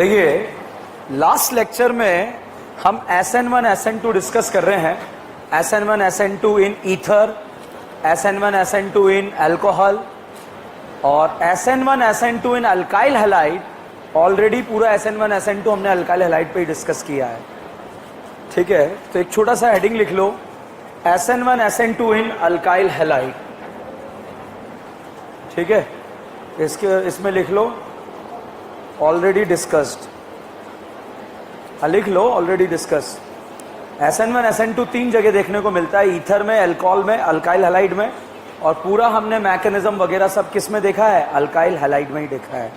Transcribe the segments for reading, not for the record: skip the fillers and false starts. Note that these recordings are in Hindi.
देखिए, लास्ट लेक्चर में हम SN1 SN2 डिस्कस कर रहे हैं। SN1 SN2 in ether, SN1 SN2 in alcohol और SN1 SN2 इन अल्काइल हैलाइड। ऑलरेडी पूरा SN1 SN2 हमने अल्काइल हैलाइड पे ही डिस्कस किया है, ठीक है। तो एक छोटा सा हेडिंग लिख लो, SN1 SN2 इन अल्काइल हैलाइड, ठीक है। इसमें लिख लो ऑलरेडी डिस्कस्ड, लिख लो ऑलरेडी डिस्कस। SN1 SN2 तीन जगह देखने को मिलता है, ईथर में, अल्कोहल में, अल्काइल हैलाइड में, और पूरा हमने मैकेनिज्म वगैरह सब किस में देखा है? अल्काइल हैलाइड में ही देखा है।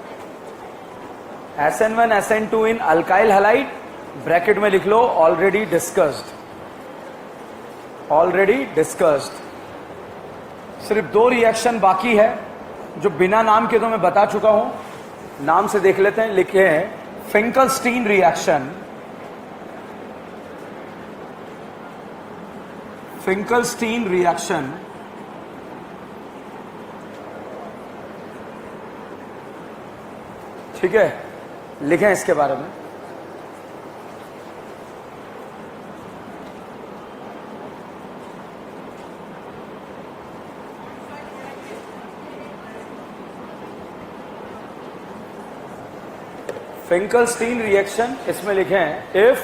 SN1 SN2 इन अल्काइल हैलाइड, ब्रैकेट में लिख लो ऑलरेडी डिस्कस्ड, ऑलरेडी डिस्कस्ड। सिर्फ दो रिएक्शन बाकी है जो बिना नाम के तो मैं बता चुका हूं, नाम से देख लेते हैं। लिखे हैं फिंकलस्टीन रिएक्शन, फिंकलस्टीन रिएक्शन, ठीक है। लिखें इसके बारे में। फिंकलस्टीन रिएक्शन, इसमें लिखें इफ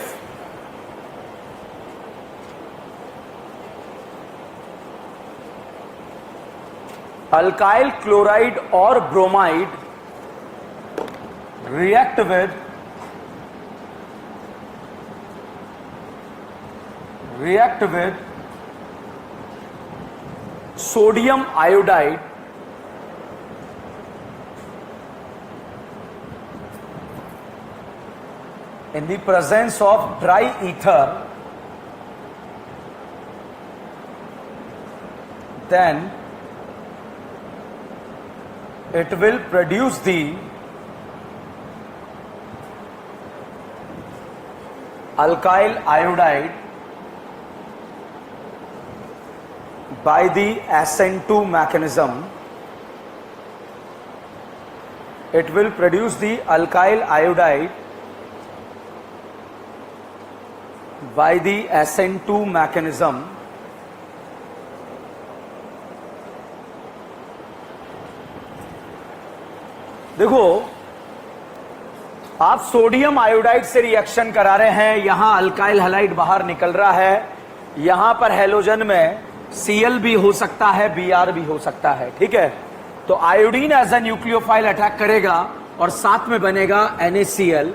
अल्काइल क्लोराइड और bromide react with sodium iodide in the presence of dry ether, then it will produce the alkyl iodide by the SN2 mechanism. It will produce the alkyl iodide by the SN2 mechanism. देखो, आप सोडियम आयोडाइड से रिएक्शन करा रहे हैं, यहां अल्काइल हैलाइड बाहर निकल रहा है, यहां पर हैलोजन में Cl भी हो सकता है, Br भी हो सकता है, ठीक है। तो iodine as a nucleophile attack करेगा और साथ में बनेगा NaCl।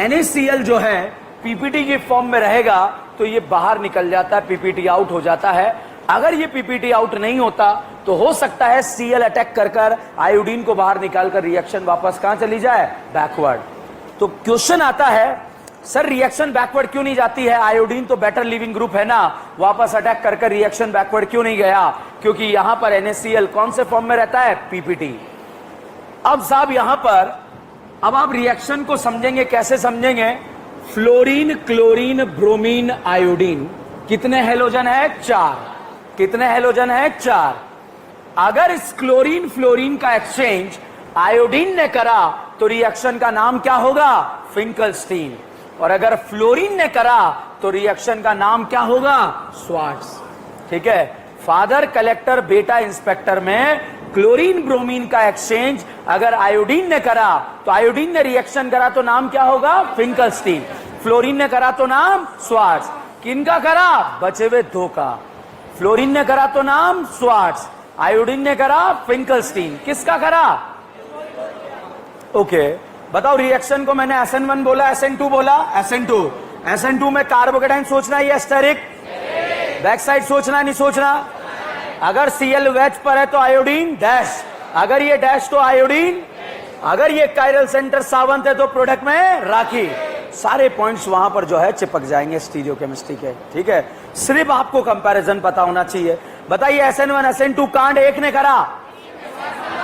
NaCl जो है पीपीटी की फॉर्म में रहेगा तो ये बाहर निकल जाता है, पीपीटी आउट हो जाता है। अगर ये पीपीटी आउट नहीं होता तो हो सकता है Cl अटैक कर कर आयोडीन को बाहर निकालकर रिएक्शन वापस कहां चली जाए? बैकवर्ड। तो क्वेश्चन आता है, सर रिएक्शन बैकवर्ड क्यों नहीं जाती है? आयोडीन तो बेटर लिविंग ग्रुप है ना, वापस अटैक कर कर रिएक्शन बैकवर्ड क्यों नहीं गया? क्योंकि यहां पर NaCl कौन से फॉर्म में रहता है? पीपीटी। अब साहब यहां पर अब आप रिएक्शन को समझेंगे, कैसे समझेंगे? फ्लोरीन, क्लोरीन, ब्रोमीन, आयोडीन, कितने हेलोजन है? 4। कितने हेलोजन है? 4। अगर इस क्लोरीन फ्लोरीन का एक्सचेंज आयोडीन ने करा तो रिएक्शन का नाम क्या होगा? फिंकलस्टीन। और अगर फ्लोरीन ने करा तो रिएक्शन का नाम क्या होगा? स्वार्ट्ज, ठीक है। फादर कलेक्टर बेटा इंस्पेक्टर में क्लोरीन ब्रोमीन का एक्सचेंज अगर आयोडीन ने करा तो आयोडीन ने रिएक्शन करा तो नाम क्या होगा? फिंकलस्टीन। फ्लोरीन ने करा तो नाम स्वार्ट्ज। किनका करा? बचे हुए 2 का। फ्लोरीन ने करा तो नाम स्वार्ट्ज, आयोडीन ने करा फिंकलस्टीन। किसका करा? ओके, बताओ रिएक्शन को मैंने SN1 बोला, SN2 बोला, SN2। SN2 में कार्बोकेटाइन सोचना है या एस्टेरिक? बैक साइड सोचना नहीं सोचना? अगर Cl वेज पर है तो आयोडीन डैश, अगर ये डैश तो आयोडीन, अगर ये कायरल सेंटर सावंत है तो प्रोडक्ट में राखी। सारे पॉइंट्स वहां पर जो है चिपक जाएंगे स्टीरियोकेमिस्ट्री के, ठीक है। सिर्फ आपको कंपैरिजन पता होना चाहिए। बताइए SN1 SN2 कांड 1 ने करा,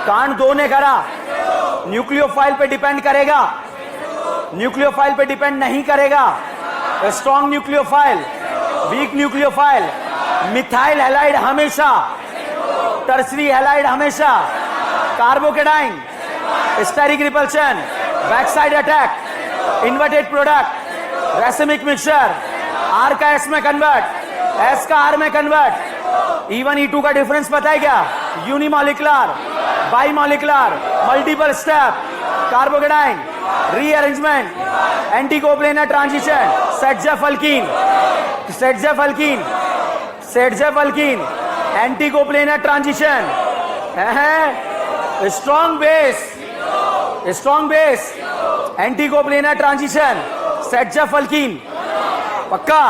कांड 2 ने करा, न्यूक्लियोफाइल पे डिपेंड करेगा? न्यूक्लियोफाइल पे डिपेंड नहीं करेगा। Strong nucleophile, weak nucleophile, methyl halide हमेशा, टर्सरी हैलाइड हमेशा, carbocation, steric repulsion, back side attack, inverted product, racemic mixture, R का एस में कन्वर्ट, एस का आर में कन्वर्ट। E1 E2 का डिफरेंस पता है क्या? Unimolecular, bimolecular, multiple step, carbocation, rearrangement, anticoplanar transition, Saytzeff alkene, Saytzeff alkene, Saytzeff alkene, anticoplanar transition, strong base, anticoplanar transition, Saytzeff alkene. पक्का?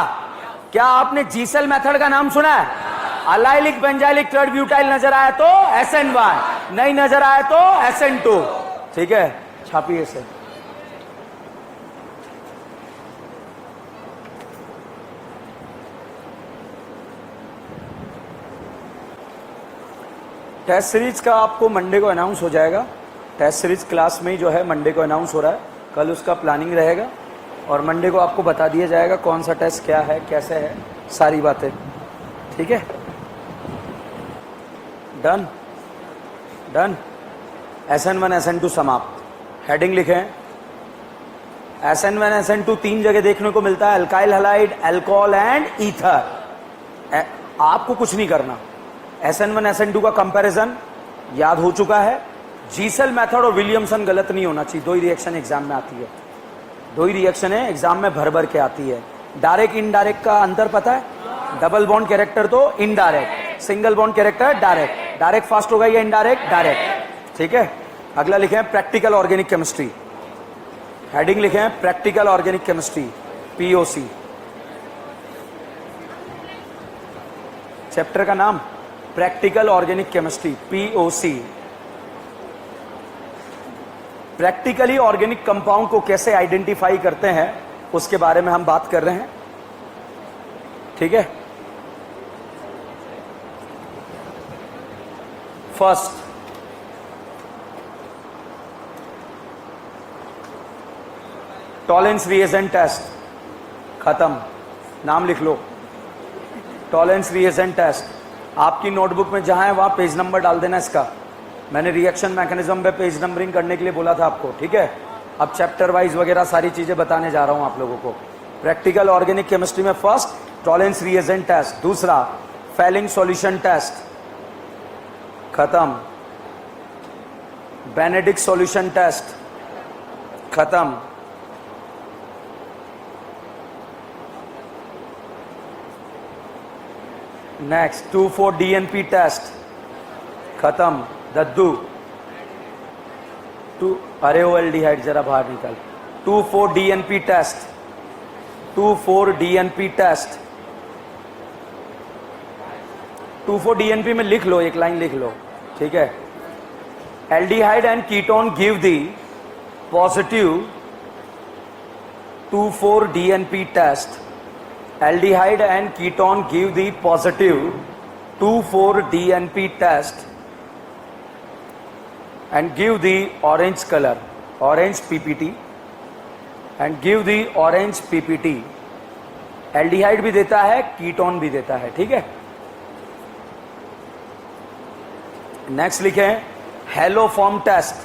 क्या आपने जीसेल मेथड का नाम सुना है? अलाइलिक बेंजाइलिक थर्ड ब्यूटाइल नजर आया तो SN1, नहीं नजर आया तो SN2। ठीक है, छापिए इसे। टेस्ट सीरीज का आपको मंडे को अनाउंस हो जाएगा। टेस्ट सीरीज क्लास में ही जो है मंडे को अनाउंस हो रहा है। कल उसका प्लानिंग रहेगा और मंडे को आपको बता दिया जाएगा कौन सा टेस्ट क्या है, कैसे है, सारी बातें। ठीक है, डन डन। SN1 SN2 समाप्त। हेडिंग लिखें, SN1 SN2 तीन जगह देखने को मिलता है, alkyl halide, alcohol and ether. आपको कुछ नहीं करना। SN1 SN2 का कंपैरिजन याद हो चुका है। जीसेल मेथड और विलियमसन गलत नहीं होना चाहिए। दो ही रिएक्शन एग्जाम में आती है, दो ही रिएक्शन है एग्जाम में भर भर के आती है। डायरेक्ट इनडायरेक्ट का अंतर पता है? डबल बॉन्ड कैरेक्टर तो indirect, single bond character direct. Direct fast होगा या इनडायरेक्ट? डायरेक्ट। ठीक है, अगला लिखे प्रैक्टिकल ऑर्गेनिक केमिस्ट्री। हेडिंग लिखे practical organic chemistry, POC। Chapter का नाम practical organic chemistry, POC। Practically organic compound को कैसे आइडेंटिफाई करते हैं उसके बारे में हम बात कर रहे हैं। ठीक है, फर्स्ट टॉलेंस रिएजेंट टेस्ट खत्म। नाम लिख लो, टॉलेंस रिएजेंट टेस्ट। आपकी नोटबुक में जहां है वहां पेज नंबर डाल देना इसका। मैंने रिएक्शन मैकेनिज्म पे पेज नंबरिंग करने के लिए बोला था आपको। ठीक है, अब चैप्टर वाइज वगैरह सारी चीजें बताने जा रहा हूं आप लोगों को। प्रैक्टिकल ऑर्गेनिक केमिस्ट्री में फर्स्ट टॉलेंस रिएजेंट टेस्ट, दूसरा फेलिंग सॉल्यूशन टेस्ट खत्म, बेनेडिक्ट सॉल्यूशन टेस्ट खत्म, नेक्स्ट 2,4-DNP टेस्ट खत्म। दद्दू अरे ओ एल्डिहाइड जरा बाहर निकल। 2,4-DNP test, 2,4-DNP test. 2,4-DNP में लिख लो, एक लाइन लिख लो। ठीक है, aldehyde and ketone give the positive 2,4-DNP test. Aldehyde and ketone give the positive 2,4-DNP test and give the orange color, orange PPT, and give the orange PPT. Aldehyde भी देता है, ketone भी देता है। ठीक है, नेक्स्ट लिखे हेलोफॉर्म टेस्ट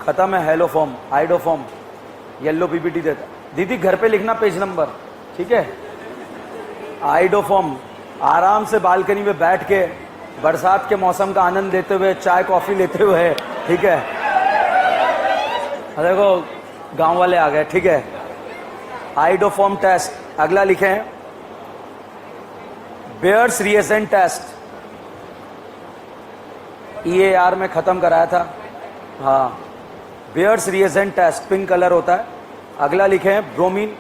खत्म है। हेलोफॉर्म, आइडोफॉर्म, येलो PPT देता है। दीदी घर पे लिखना पेज नंबर। ठीक है, आइडोफॉर्म आराम से बालकनी में बैठ के बरसात के मौसम का आनंद लेते हुए, चाय कॉफी लेते हुए। ठीक है, देखो गांव वाले आ गए। ठीक है, आइडोफॉर्म टेस्ट। अगला लिखें बेयर्स रिएजेंट टेस्ट, EAR में खत्म कराया था। हाँ, Baeyer's reagent test, pink colour होता है। अगला लिखें ब्रोमीन,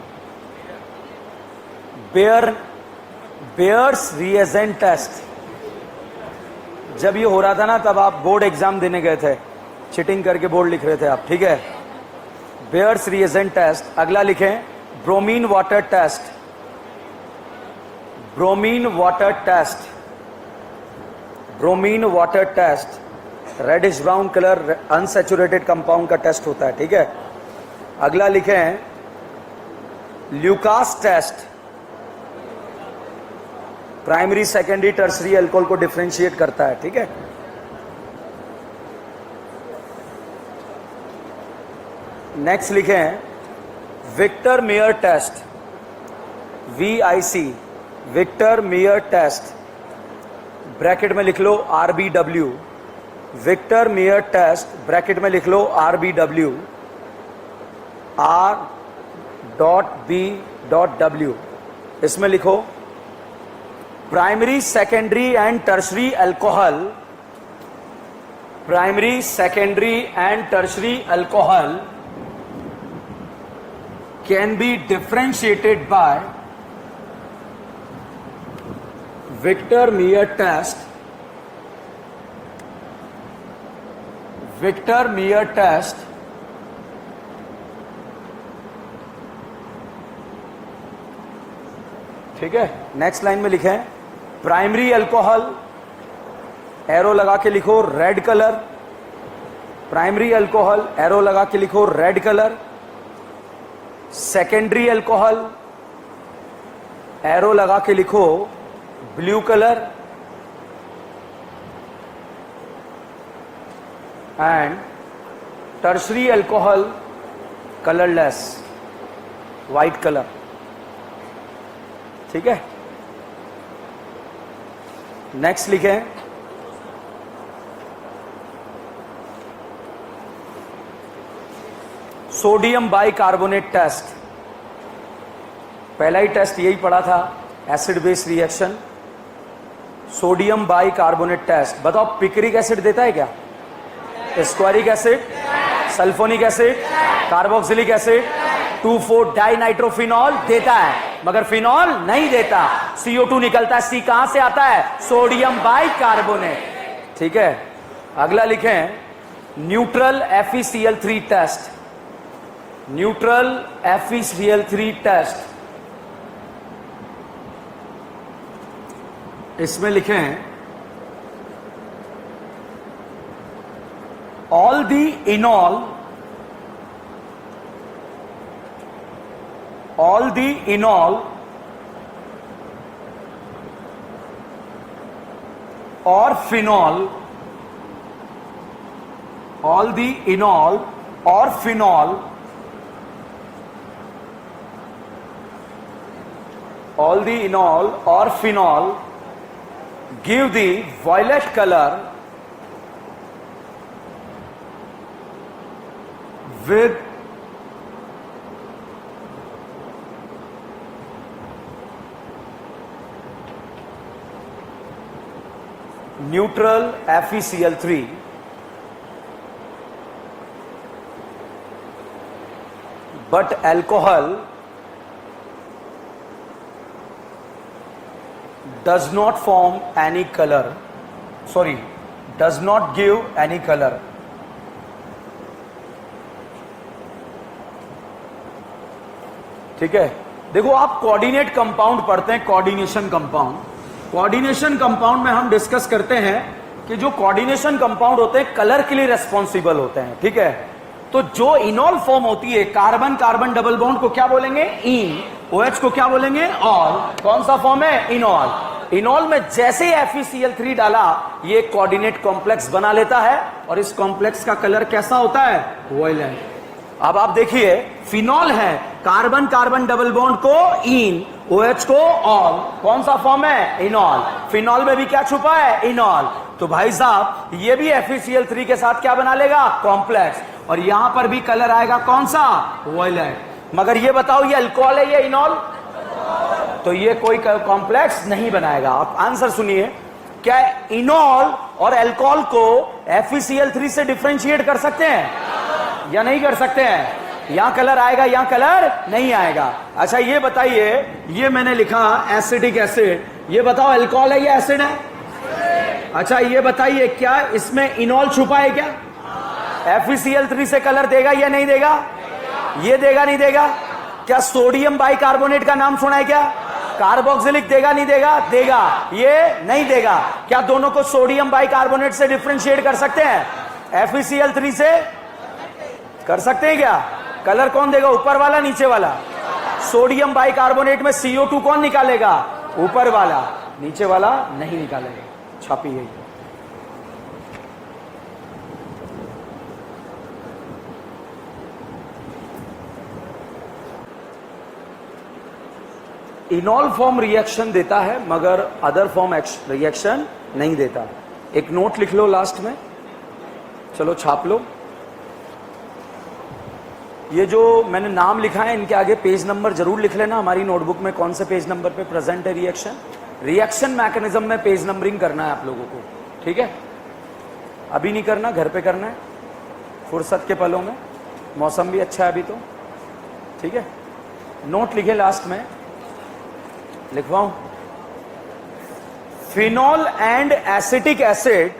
बेयर्स रिएजेंट टेस्ट। जब ये हो रहा था ना तब आप बोर्ड एग्जाम देने गए थे, चिटिंग करके बोर्ड लिख रहे थे आप। ठीक है, बेयर्स रिएजेंट टेस्ट। अगला लिखें bromine water test, bromine water test, bromine water test. Reddish brown colour unsaturated compound का टेस्ट होता है। ठीक है, अगला लिखें Lucas test, primary secondary tertiary alcohol को डिफरेंशिएट करता है। ठीक है, नेक्स्ट लिखें Victor Meyer test, VIC, Victor Meyer test, bracket में लिख लो RBW, Victor Meyer test, bracket में लिख लो RBW, R.B.W, इसमें लिखो primary secondary and tertiary alcohol, primary secondary and tertiary alcohol can be differentiated by Victor Meyer test, Victor Meyer test, ठीक है। नेक्स्ट लाइन में लिखें प्राइमरी अल्कोहल, एरो लगा के लिखो red colour, primary alcohol arrow लगा के लिखो red colour, secondary alcohol arrow लगा के लिखो blue colour, and tertiary alcohol colourless white colour, ठीक है। नेक्स्ट लिखें सोडियम बाइकार्बोनेट टेस्ट, पहला ही टेस्ट यही पढ़ा था, acid base reaction, sodium bicarbonate test. बताओ पिक्रिक एसिड देता है क्या? Squaric acid, sulphonic acid, carboxylic acid, 2,4 dinitrophenol देता है, मगर फिनॉल नहीं देता। CO2 निकलता है, C कहां से आता है? सोडियम बाइकार्बोनेट, ठीक है। अगला लिखें neutral FeCl3 test, neutral FeCl3 test, इसमें लिखें ऑल दी इनॉल, ऑल दी इनॉल और फिनॉल, ऑल दी इनॉल और phenol, all the enol or phenol give the violet color with neutral FeCl3, but alcohol does not form any color, sorry, does not give any color. ठीक है। देखो आप कोऑर्डिनेट कंपाउंड पढ़ते हैं, कोऑर्डिनेशन कंपाउंड, कोऑर्डिनेशन कंपाउंड में हम डिस्कस करते हैं कि जो कोऑर्डिनेशन कंपाउंड होते हैं कलर के लिए रेस्पॉन्सिबल होते हैं, ठीक है। तो जो इनॉल फॉर्म होती है, कार्बन कार्बन डबल बॉन्ड को क्या बोलेंगे? इन, OH को क्या बोलेंगे? ऑल। कौन सा फॉर्म है? इनॉल। इनॉल में जैसे ही FeCl3 डाला ये कोऑर्डिनेट कॉम्प्लेक्स बना लेता है, और इस कॉम्प्लेक्स का कलर कैसा होता है? वायलेट। अब आप देखिए फिनॉल है, कार्बन कार्बन डबल बॉन्ड को इन, OH को ऑल, कौन सा फॉर्म है? इनॉल। फिनॉल में भी क्या छुपा है? इनॉल। तो भाई साहब ये भी FeCl3 के साथ क्या बना लेगा? कॉम्प्लेक्स, और यहां पर भी कलर आएगा कौन सा? वायलेट। मगर ये बताओ ये अल्कोहल है या इनॉल? तो ये कोई कॉम्प्लेक्स नहीं बनाएगा। आप आंसर सुनिए, क्या इनॉल और अल्कोहल को FeCl3 से डिफरेंशिएट कर सकते हैं या नहीं कर सकते हैं? यहां कलर आएगा, यहां कलर नहीं आएगा। अच्छा ये बताइए, ये मैंने लिखा एसिडिक एसिड, ये बताओ अल्कोहल है या एसिड है? अच्छा ये बताइए क्या इसमें इनॉल छुपा है क्या? FeCl3 से कलर देगा या नहीं देगा? ये देगा नहीं देगा? क्या सोडियम बाइकार्बोनेट का नाम सुना है क्या? कार्बोक्सिलिक देगा नहीं देगा? देगा। ये नहीं देगा। क्या दोनों को सोडियम बाइकार्बोनेट से डिफरेंशिएट कर सकते हैं? FeCl3 से कर सकते हैं क्या? कलर कौन देगा? ऊपर वाला नीचे वाला? सोडियम बाइकार्बोनेट में CO2 कौन निकालेगा? ऊपर वाला, नीचे वाला नहीं निकालेगा। छापी गई। इनॉल फॉर्म रिएक्शन देता है मगर अदर फॉर्म रिएक्शन नहीं देता। एक नोट लिख लो लास्ट में, चलो छाप लो। ये जो मैंने नाम लिखा है इनके आगे पेज नंबर जरूर लिख लेना, हमारी नोटबुक में कौन से पेज नंबर पे प्रेजेंट है रिएक्शन। रिएक्शन मैकेनिज्म में पेज नंबरिंग करना है आप लोगों को, ठीक है? अभी नहीं करना, घर पे करना है फुर्सत के पलों में, मौसम भी अच्छा है अभी तो, ठीक है? नोट लिखे लास्ट में, लिखवाऊं। Phenol and acetic acid,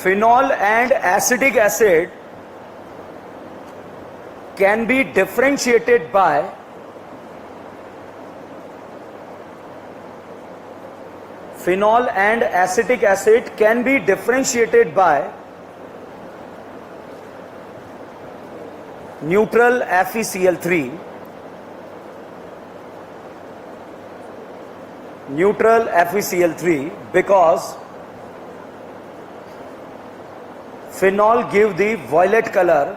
phenol and acetic acid can be differentiated by phenol and acetic acid can be differentiated by neutral FeCl3, neutral FeCl3, because phenol give the violet color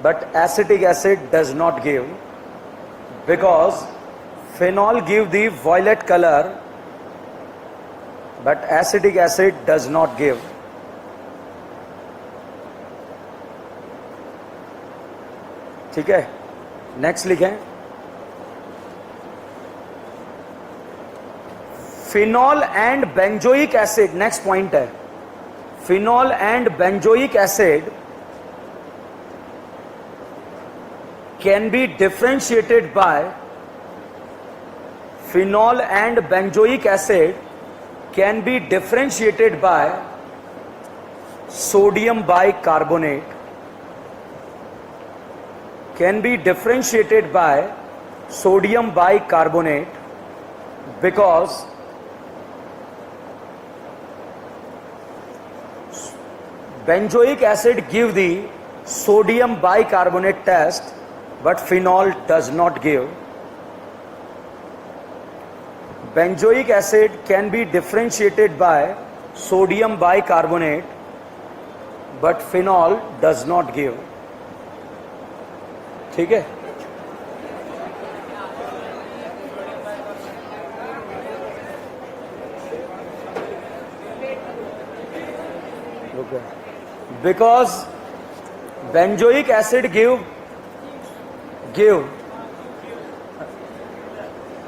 but acetic acid does not give, because phenol give the violet color but acetic acid does not give. ठीक है, नेक्स्ट लिखें। Phenol and benzoic acid, next point है, phenol and benzoic acid can be differentiated by, phenol and benzoic acid can be differentiated by sodium bicarbonate, can be differentiated by sodium bicarbonate, because benzoic acid give the sodium bicarbonate test but phenol does not give. Benzoic acid can be differentiated by sodium bicarbonate but phenol does not give. ठीक है? Okay. Because benzoic acid give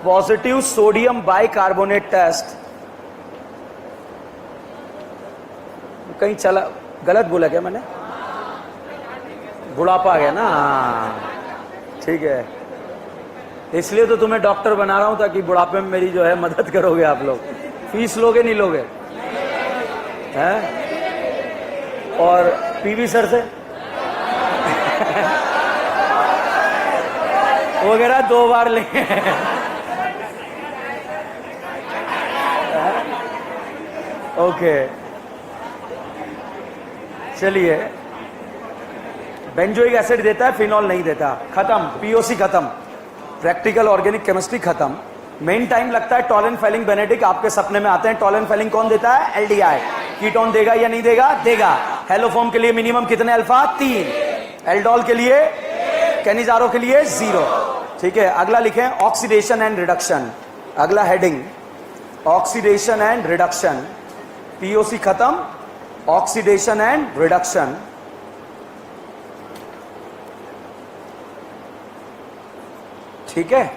positive sodium bicarbonate test, कहीं चला गलत बोला क्या मैंने? बुढ़ापा आ गया ना, ठीक है, इसलिए तो तुम्हें डॉक्टर बना रहा हूं ताकि बुढ़ापे में मेरी जो है मदद करोगे आप लोग। फीस लोगे नहीं लोगे? हैं? और पीवी सर से वगैरह 2 बार लेंगे। ओके, चलिए, बेंजोइक एसिड देता है, फिनॉल नहीं देता, खत्म, पीओसी खत्म, प्रैक्टिकल ऑर्गेनिक केमिस्ट्री खत्म। मेन टाइम लगता है टॉलन फेलिंग बेनेडिक, आपके सपने में आते हैं। टॉलन फेलिंग कौन देता है? एल्डिहाइड। कीटोन देगा या नहीं देगा? देगा। हेलोफॉर्म के लिए मिनिमम कितने अल्फा? 3। एल्डोल के लिए, कैनिजारो के लिए 0। ठीक है, अगला लिखें ऑक्सीडेशन एंड रिडक्शन, अगला heading oxidation and reduction. POC खत्म, ऑक्सीडेशन एंड रिडक्शन। ठीक है,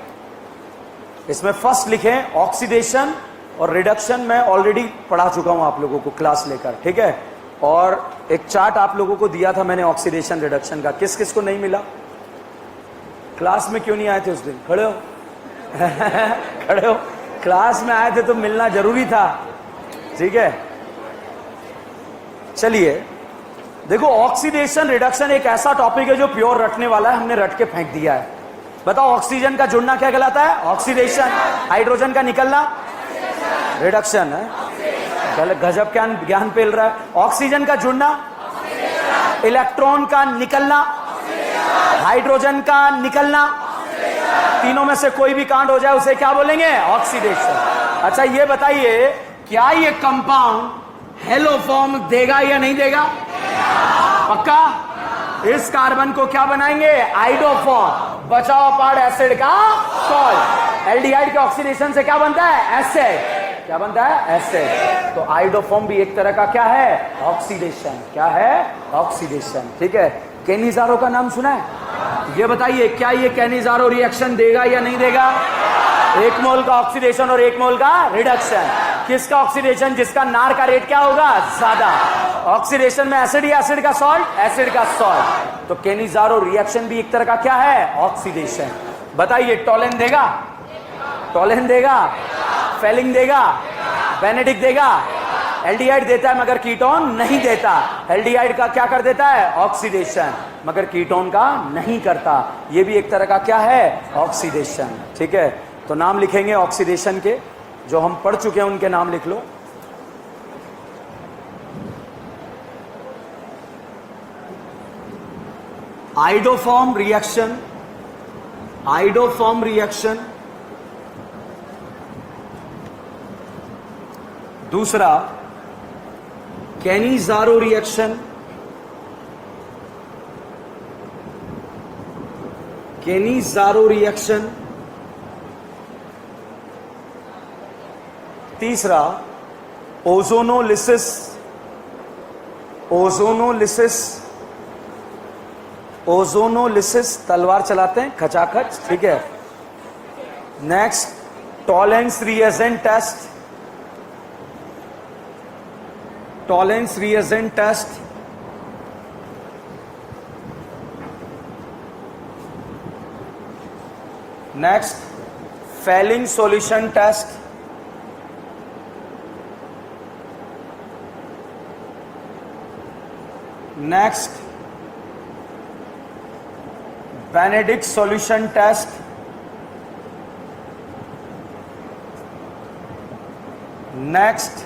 इसमें फर्स्ट लिखें ऑक्सीडेशन और रिडक्शन। मैं ऑलरेडी पढ़ा चुका हूं आप लोगों को क्लास लेकर, ठीक है। और एक चार्ट आप लोगों को दिया था मैंने ऑक्सीडेशन रिडक्शन का, किस किस को नहीं मिला? क्लास में क्यों नहीं आए थे उस दिन? खड़े हो खड़े हो, क्लास में आए थे तो मिलना जरूरी था, ठीक है। चलिए देखो, ऑक्सीडेशन रिडक्शन एक ऐसा टॉपिक है जो प्योर रटने वाला है, हमने रट के फेंक दिया है। बताओ, ऑक्सीजन का जुड़ना क्या कहलाता है? ऑक्सीडेशन। हाइड्रोजन का निकलना रिडक्शन है। गजब क्या ज्ञान पेल रहा है। ऑक्सीजन का जुड़ना, इलेक्ट्रॉन का निकलना, हाइड्रोजन का निकलना, तीनों में से कोई भी कांड हो जाए उसे क्या बोलेंगे? ऑक्सीडेशन। अच्छा ये बताइए, क्या ये कंपाउंड हेलो फॉर्म देगा या नहीं देगा? पक्का? इस कार्बन को क्या बनाएंगे? आइडो फॉर्म। बचाओ पार्ट एसिड का सॉल्ट। एल्डिहाइड के ऑक्सीडेशन से क्या बनता है? एसिड। क्या बनता है? एसिड। तो आयोडोफॉर्म भी एक तरह का क्या है? ऑक्सीडेशन। क्या है? ऑक्सीडेशन। ठीक है। कैनिजारो का नाम सुना है? ये बताइए क्या ये कैनिजारो रिएक्शन देगा या नहीं देगा? 1 मोल का ऑक्सीडेशन और 1 मोल का रिडक्शन। किसका ऑक्सीडेशन? जिसका नार का रेट क्या होगा? ज्यादा। ऑक्सीडेशन में एसिड या एसिड का सॉल्ट? एसिड का सॉल्ट। तो कैनिजारो रिएक्शन भी एक तरह का क्या है? ऑक्सीडेशन। बताइए टॉलेन देगा? टॉलेन देगा? फेलिंग देगा? बेनेडिक्ट देगा? एल्डिहाइड देता है मगर कीटोन नहीं देता। एल्डिहाइड का क्या कर देता है? ऑक्सीडेशन, मगर कीटोन का नहीं करता। ये भी एक तरह का क्या है? ऑक्सीडेशन। ठीक है। तो नाम लिखेंगे ऑक्सीडेशन के, जो हम पढ़ चुके हैं उनके नाम लिख लो। Iodoform reaction, iodoform reaction. दूसरा कैनिजारो रिएक्शन, कैनिजारो रिएक्शन। तीसरा ओजोनोलिसिस, ओजोनोलिसिस, ओजोनोलिसिस। तलवार चलाते हैं खचाखच। ठीक है। Next Tollens reagent test, Tollens reagent test. Next Fehling solution test. Next Benedict solution test. Next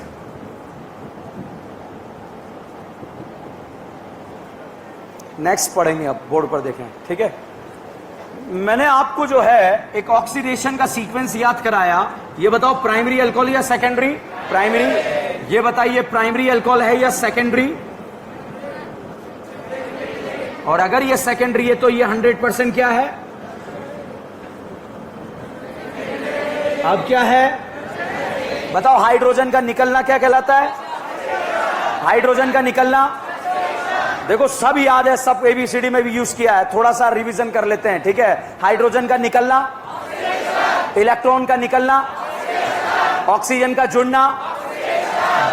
next पढ़ेंगे, अब बोर्ड पर देखें। ठीक है। मैंने आपको जो है एक ऑक्सीडेशन का सीक्वेंस याद कराया। ये बताओ प्राइमरी अल्कोहल या सेकेंडरी? प्राइमरी। ये बताइए प्राइमरी अल्कोहल है या सेकेंडरी? और अगर ये सेकेंडरी है तो ये 100% क्या है? अब क्या है? बताओ हाइड्रोजन का निकलना क्या कहलाता है? हाइड्रोजन का निकलना, देखो सब याद है, सब एबीसीडी में भी यूज किया है, थोड़ा सा रिवीजन कर लेते हैं। ठीक है। हाइड्रोजन का निकलना, इलेक्ट्रॉन का निकलना, ऑक्सीजन का जुड़ना।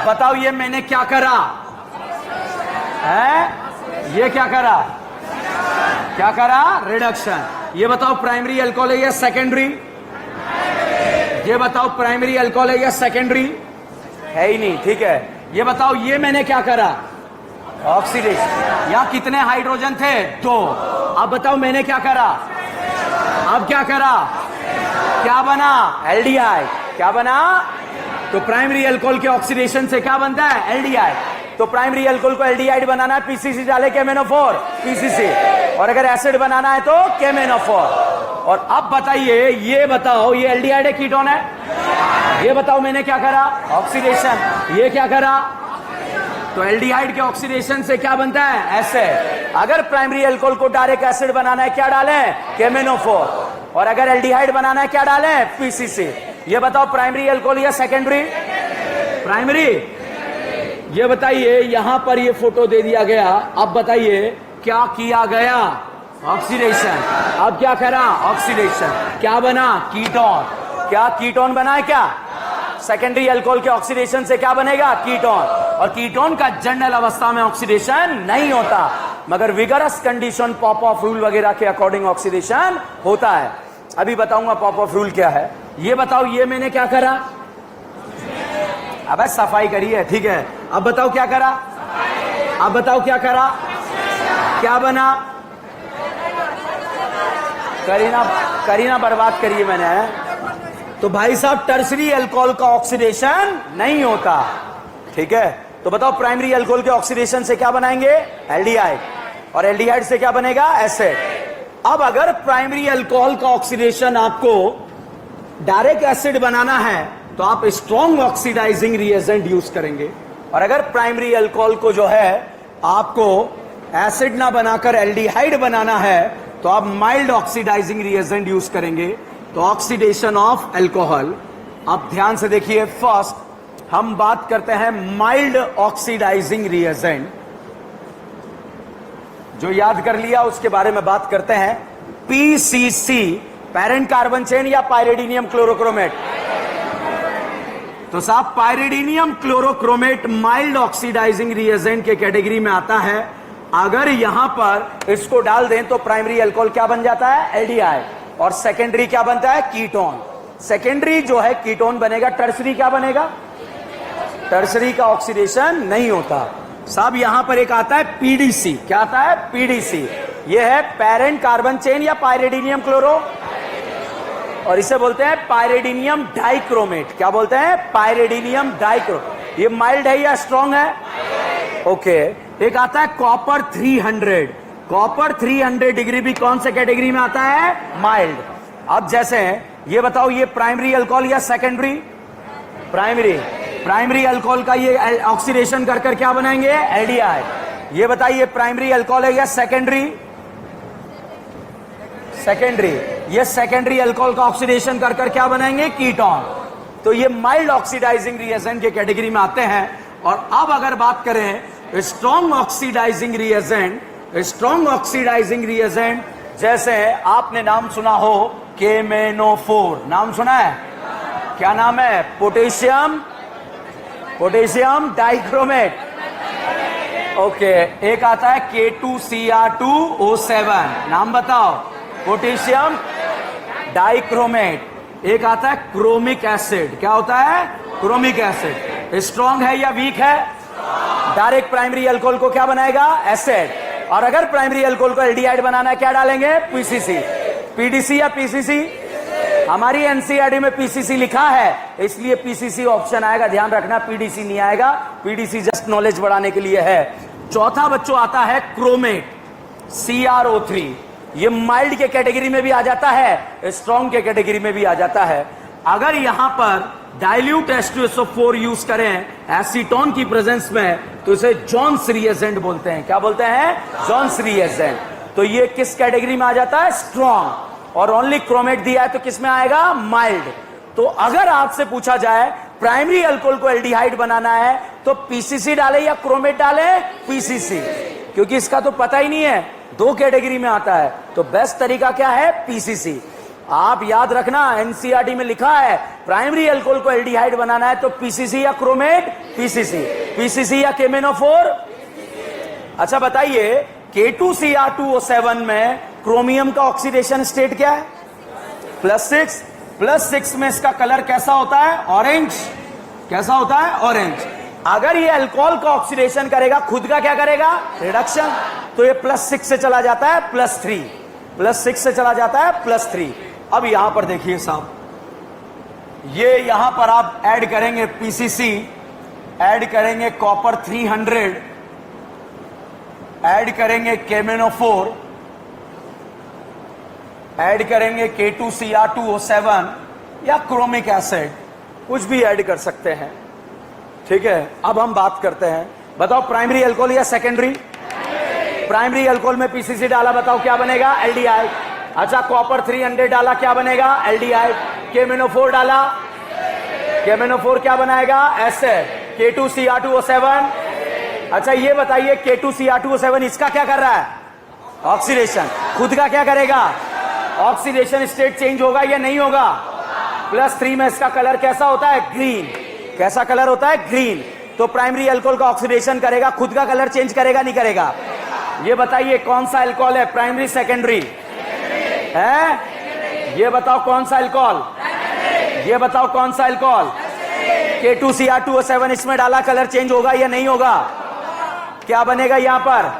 बताओ ये मैंने क्या करा है? ये क्या करा? क्या करा? रिडक्शन। ये बताओ प्राइमरी अल्कोहल है या सेकेंडरी? ये बताओ प्राइमरी अल्कोहल है या सेकेंडरी? है ही नहीं। ठीक है। ये बताओ ये मैंने क्या करा? ऑक्सीडेशन। यहां कितने हाइड्रोजन थे? 2। अब बताओ मैंने क्या करा? अब क्या करा? क्या बना? एल्डिहाइड। क्या बना? तो प्राइमरी अल्कोहल के ऑक्सीडेशन से क्या बनता है? एल्डिहाइड। तो प्राइमरी अल्कोहल को एल्डिहाइड बनाना है, पीसीसी डाले KMnO4, पीसीसी। और अगर एसिड बनाना है तो KMnO4। और अब बताइए, ये बताओ ये एल्डिहाइड है कीटोन है? ये बताओ मैंने क्या करा? ऑक्सीडेशन। ये क्या करा? तो एल्डिहाइड के ऑक्सीडेशन से क्या बनता है? एसिड। अगर प्राइमरी अल्कोहल को डायरेक्ट एसिड बनाना है क्या डालें? KMnO4। और अगर एल्डिहाइड बनाना है क्या डालें? पीसीसी। ये बताओ प्राइमरी अल्कोहल या सेकेंडरी? प्राइमरी। ये बताइए यहां पर ये फोटो दे दिया गया। अब बताइए क्या किया गया? ऑक्सीडेशन। अब क्या करा? ऑक्सीडेशन। क्या बना? कीटोन। क्या कीटोन बना है? क्या सेकेंडरी अल्कोहल के ऑक्सीडेशन से क्या बनेगा? कीटोन। और कीटोन का जनरल अवस्था में ऑक्सीडेशन नहीं होता, मगर vigorous condition pop of rule वगैरह के अकॉर्डिंग ऑक्सीडेशन होता है। अभी बताऊंगा पॉप ऑफ रूल क्या है। ये बताओ ये मैंने क्या करा? अब सफाई करी है। ठीक है। अब बताओ क्या करा? अब बताओ क्या करा? क्या बना? करीना बर्बाद करिए मैंने। तो भाई साहब टर्सरी अल्कोहल का ऑक्सीडेशन नहीं होता। ठीक है। तो बताओ प्राइमरी अल्कोहल के ऑक्सीडेशन से क्या बनाएंगे? एल्डिहाइड। और एल्डिहाइड से क्या बनेगा? एसिड। अब अगर प्राइमरी अल्कोहल का ऑक्सीडेशन आपको डायरेक्ट एसिड बनाना है तो आप स्ट्रॉन्ग ऑक्सीडाइजिंग रिएजेंट यूज करेंगे। और अगर प्राइमरी अल्कोहल को जो है आपको एसिड ना बनाकर एल्डिहाइड बनाना है तो आप माइल्ड ऑक्सीडाइजिंग रिएजेंट यूज करेंगे। तो ऑक्सीडेशन ऑफ एल्कोहल, अब ध्यान से देखिए, फर्स्ट हम बात करते हैं माइल्ड ऑक्सीडाइजिंग रिएजेंट। जो याद कर लिया उसके बारे में बात करते हैं। पीसीसी, पेरेंट कार्बन चेन या पायरिडीनियम क्लोरोक्रोमेट? तो साहब पायरिडीनियम क्लोरोक्रोमेट माइल्ड ऑक्सीडाइजिंग रिएजेंट के कैटेगरी में आता है। अगर यहां पर इसको डाल दें तो प्राइमरी अल्कोहल क्या बन जाता है? एल्डिहाइड। और सेकेंडरी क्या बनता है? कीटोन। सेकेंडरी जो है कीटोन बनेगा, टर्सरी क्या बनेगा? टर्सरी का ऑक्सीडेशन नहीं होता। साहब यहां पर एक आता है पीडीसी। क्या आता है? पीडीसी। यह है पेरेंट कार्बन चेन या पायरिडीनियम क्लोरो, और इसे बोलते हैं पायरिडीनियम डाइक्रोमेट। क्या बोलते हैं? पायरिडीनियम डाइक्रोमेट। ये माइल्ड है या स्ट्रॉन्ग है? ओके। एक आता है कॉपर 300। कॉपर 300 डिग्री भी कौन से कैटेगरी में आता है? माइल्ड। अब जैसे ये बताओ, ये प्राइमरी अल्कोहल या सेकेंडरी? प्राइमरी। प्राइमरी अल्कोहल का ये ऑक्सीडेशन कर कर क्या बनाएंगे? एल्डिहाइड। ये बताइए प्राइमरी अल्कोहल है या सेकेंडरी? सेकेंडरी। ये सेकेंडरी अल्कोहल का ऑक्सीडेशन कर कर क्या बनाएंगे? कीटोन। तो ये माइल्ड ऑक्सीडाइजिंग रिएजेंट के कैटेगरी में आते हैं। और अब अगर बात करें strong oxidising reagent, strong oxidising reagent जैसे आपने नाम सुना हो केमेनोफोर, नाम सुना है? क्या नाम है? Potassium, potassium dichromate. ओके। एक आता है K2Cr2O7, नाम बताओ? Potassium dichromate. एक आता है क्रोमिक एसिड। क्या होता है? Chromic acid. स्ट्रॉन्ग है या वीक है? डायरेक्ट प्राइमरी अल्कोहल को क्या बनाएगा? एसिड। और अगर प्राइमरी अल्कोहल को एल्डिहाइड बनाना है क्या डालेंगे? पीसीसी। पीडीसी या पीसीसी? हमारी एनसीईआरटी में पीसीसी लिखा है, इसलिए पीसीसी ऑप्शन आएगा। ध्यान रखना, पीडीसी नहीं आएगा। पीडीसी जस्ट नॉलेज बढ़ाने के लिए है। चौथा बच्चों आता है क्रोमेट, CrO3। ये माइल्ड के कैटेगरी में भी आ जाता है, स्ट्रॉन्ग के कैटेगरी में भी आ जाता है। अगर यहां पर डाइल्यूट H2SO4 यूज करें एसीटोन की प्रेजेंस में, तो इसे जॉन्स रिएजेंट बोलते हैं। क्या बोलते हैं? Johns reagent. तो ये किस कैटेगरी में आ जाता है? स्ट्रॉन्ग। और ओनली क्रोमेट दिया है तो किस में आएगा? माइल्ड। तो अगर आपसे पूछा जाए प्राइमरी अल्कोहल को एल्डिहाइड बनाना है तो पीसीसी डाले या क्रोमेट डाले? पीसीसी, क्योंकि इसका तो पता ही नहीं है, दो कैटेगरी में आता है। तो बेस्ट तरीका क्या है? पीसीसी। आप याद रखना, एनसीईआरटी में लिखा है प्राइमरी अल्कोहल को एल्डिहाइड बनाना है तो पीसीसी या क्रोमेट? पीसीसी। पीसीसी या केमेनोफोर? अच्छा बताइए, K2Cr2O7 में क्रोमियम का ऑक्सीडेशन स्टेट क्या है? +6। +6 में इसका कलर कैसा होता है? ऑरेंज। कैसा होता है? ऑरेंज। अगर ये अल्कोहल का ऑक्सीडेशन करेगा, खुद का क्या करेगा? रिडक्शन। तो ये +6 से चला जाता है +3। +6 से चला जाता है +3। अब यहां पर देखिए साहब, ये यहां पर आप ऐड करेंगे पीसीसी, ऐड करेंगे कॉपर 300, ऐड करेंगे केमेनोफोर, ऐड करेंगे K2Cr2O7 या क्रोमिक एसिड, कुछ भी ऐड कर सकते हैं। ठीक है। अब हम बात करते हैं, बताओ प्राइमरी अल्कोहल या सेकेंडरी? प्राइमरी अल्कोहल में पीसीसी डाला, बताओ क्या बनेगा? एल्डिहाइड। अच्छा, कॉपर 300 डाला, क्या बनेगा? एल्डिहाइड। केमेनोफोर डाला, केमेनोफोर क्या बनाएगा? एसिड। K2Cr2O7। अच्छा ये बताइए, K2Cr2O7 इसका क्या कर रहा है? ऑक्सीडेशन। खुद का क्या करेगा? ऑक्सीडेशन स्टेट चेंज होगा या नहीं होगा? +3 में इसका कलर कैसा होता है? ग्रीन। कैसा कलर होता है? ग्रीन। तो प्राइमरी अल्कोहल का ऑक्सीडेशन करेगा, खुद का कलर चेंज करेगा नहीं करेगा? ये बताइए कौन सा अल्कोहल है? प्राइमरी सेकेंडरी है? ये बताओ कौन सा अल्कोहल? ये बताओ कौन सा अल्कोहल? K2Cr2O7 इसमें डाला, कलर चेंज होगा या नहीं होगा? क्या बनेगा यहां पर?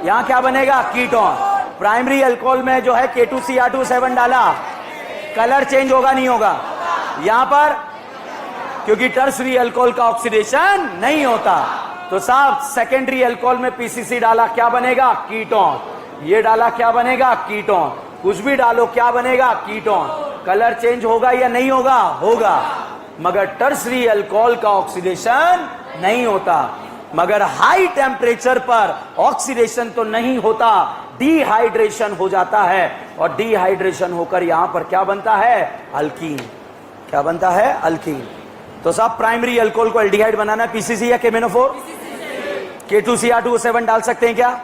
यहां क्या बनेगा? कीटोन। प्राइमरी अल्कोहल में जो है K2Cr2O7 डाला, कलर चेंज होगा नहीं होगा? यहां पर क्योंकि टर्सरी अल्कोहल का ऑक्सीडेशन नहीं होता। तो साहब सेकेंडरी अल्कोहल में पीसीसी डाला, क्या बनेगा? कीटोन। ये डाला, क्या बनेगा? कीटोन। कुछ भी डालो, क्या बनेगा? कीटोन। कलर चेंज होगा या नहीं होगा? होगा। मगर टर्सरी अल्कोहल का ऑक्सीडेशन नहीं होता। मगर हाई टेम्परेचर पर ऑक्सीडेशन तो नहीं होता, डिहाइड्रेशन हो जाता है और डिहाइड्रेशन होकर यहां पर क्या बनता है? अल्कीन। क्या बनता है? अल्कीन। तो साहब प्राइमरी अल्कोहल को एल्डिहाइड बनाना पीसीसी या केमेनोफोर? K2Cr2O7 डाल सकते हैं क्या?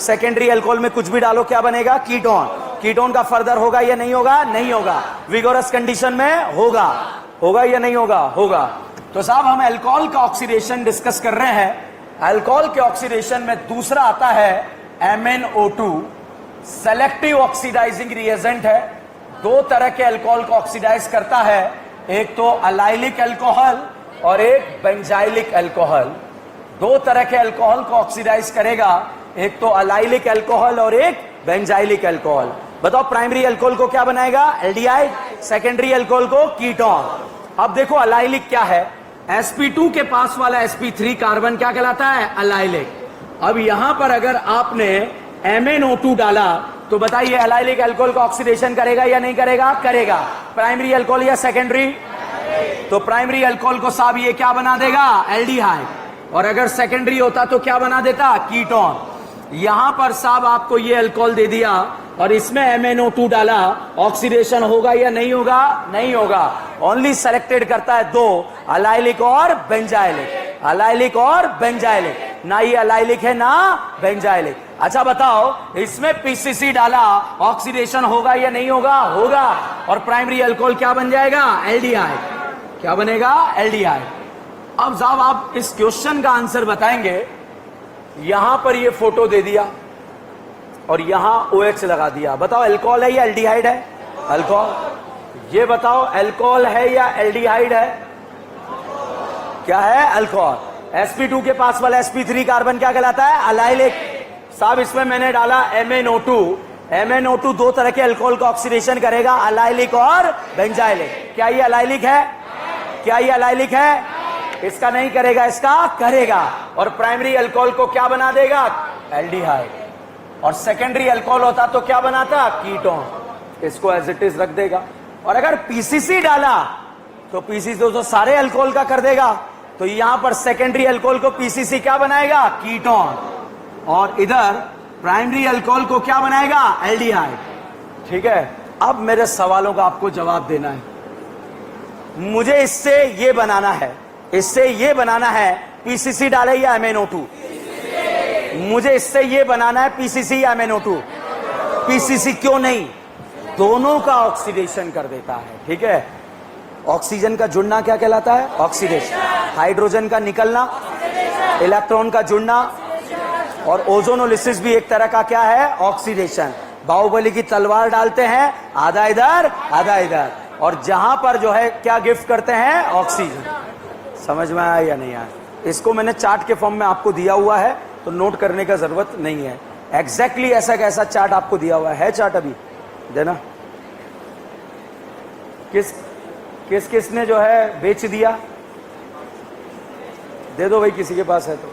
सेकेंडरी अल्कोहल में कुछ भी डालो क्या बनेगा? कीटोन। कीटोन का फर्दर होगा या नहीं होगा? नहीं होगा। विगोरस कंडीशन में होगा। होगा या नहीं होगा? होगा। तो साहब हम अल्कोहल का ऑक्सीडेशन डिस्कस कर रहे हैं। अल्कोहल के ऑक्सीडेशन में दूसरा आता है MnO2, सेलेक्टिव ऑक्सीडाइजिंग रिएजेंट है। दो तरह के अल्कोहल को ऑक्सीडाइज करता है, एक तो अलाइलिक अल्कोहल और एक बेंजाइलिक अल्कोहल। दो तरह के अल्कोहल को ऑक्सीडाइज करेगा, एक तो अलाइलिक अल्कोहल और एक बेंजाइलिक अल्कोहल। बताओ प्राइमरी अल्कोहल को क्या बनाएगा? एल्डिहाइड। सेकेंडरी अल्कोहल को कीटोन। अब देखो अलाइलिक क्या है? sp2 के पास वाला sp3 कार्बन क्या कहलाता है? अलाइलिक। अब यहां पर अगर आपने MnO2 डाला तो बताइए अलाइलिक अल्कोहल का ऑक्सीडेशन करेगा या नहीं करेगा? करेगा। प्राइमरी अल्कोहल या सेकेंडरी? तो प्राइमरी अल्कोहल को साहब ये क्या बना देगा? एल्डिहाइड। और अगर सेकेंडरी होता तो क्या बना देता? कीटोन। यहां पर साहब आपको ये अल्कोहल दे दिया और इसमें MnO2 डाला, ऑक्सीडेशन होगा या नहीं होगा? नहीं होगा। ओनली सेलेक्टेड करता है दो, अलाइलिक और बेंजाइलिक। अलाइलिक और बेंजाइलिक, ना ये अलाइलिक है ना बेंजाइलिक। अच्छा बताओ इसमें पीसीसी डाला, ऑक्सीडेशन होगा या नहीं होगा? होगा। और प्राइमरी अल्कोहल क्या बन जाएगा? एल्डिहाइड। क्या बनेगा? एल्डिहाइड। अब साहब आप इस क्वेश्चन का आंसर बताएंगे। यहां पर ये फोटो दे दिया और यहां OH लगा दिया। बताओ अल्कोहल है या एल्डिहाइड है? अल्कोहल। ये बताओ अल्कोहल है या एल्डिहाइड है? क्या है? अल्कोहल। sp2 के पास वाला sp3 कार्बन क्या कहलाता है? अलाइलिक। साहब इसमें मैंने डाला MnO2। MnO2 दो तरह के अल्कोहल का ऑक्सीडेशन करेगा, अलाइलिक और बेंजाइलिक। क्या ये अलाइलिक है? क्या ये अलाइलिक है? इसका नहीं करेगा, इसका करेगा। और प्राइमरी अल्कोहल को क्या बना देगा? एल्डिहाइड। और सेकेंडरी अल्कोहल होता तो क्या बनाता? कीटोन। इसको एज इट इज रख देगा। और अगर पीसीसी डाला तो पीसीसी तो सारे अल्कोहल का कर देगा, तो यहां पर सेकेंडरी अल्कोहल को पीसीसी क्या बनाएगा? कीटोन। और इधर प्राइमरी अल्कोहल को क्या बनाएगा? एल्डिहाइड। ठीक है। अब मेरे सवालों का आपको जवाब देना है। मुझे इससे ये बनाना है, इससे ये बनाना है पीसीसी डाले या MnO2? मुझे इससे ये बनाना है पीसीसी या MnO2? पीसीसी क्यों नहीं? दोनों का ऑक्सीडेशन कर देता है। ठीक है। ऑक्सीजन का जुड़ना क्या कहलाता है? ऑक्सीडेशन। हाइड्रोजन का निकलना, इलेक्ट्रॉन का जुड़ना, और ओजोनोलिसिस भी एक तरह का क्या है? ऑक्सीडेशन। बाहुबली की तलवार डालते हैं, आधा इधर आधा इधर, और जहां पर जो है क्या गिफ्ट करते हैं? ऑक्सीजन। समझ में आया या नहीं आया? इसको मैंने चार्ट के फॉर्म में आपको दिया हुआ है, तो नोट करने का जरूरत नहीं है। एग्जैक्टली ऐसा कैसा चार्ट आपको दिया हुआ है चार्ट अभी देना। किसने जो है बेच दिया? दे दो भाई, किसी के पास है तो।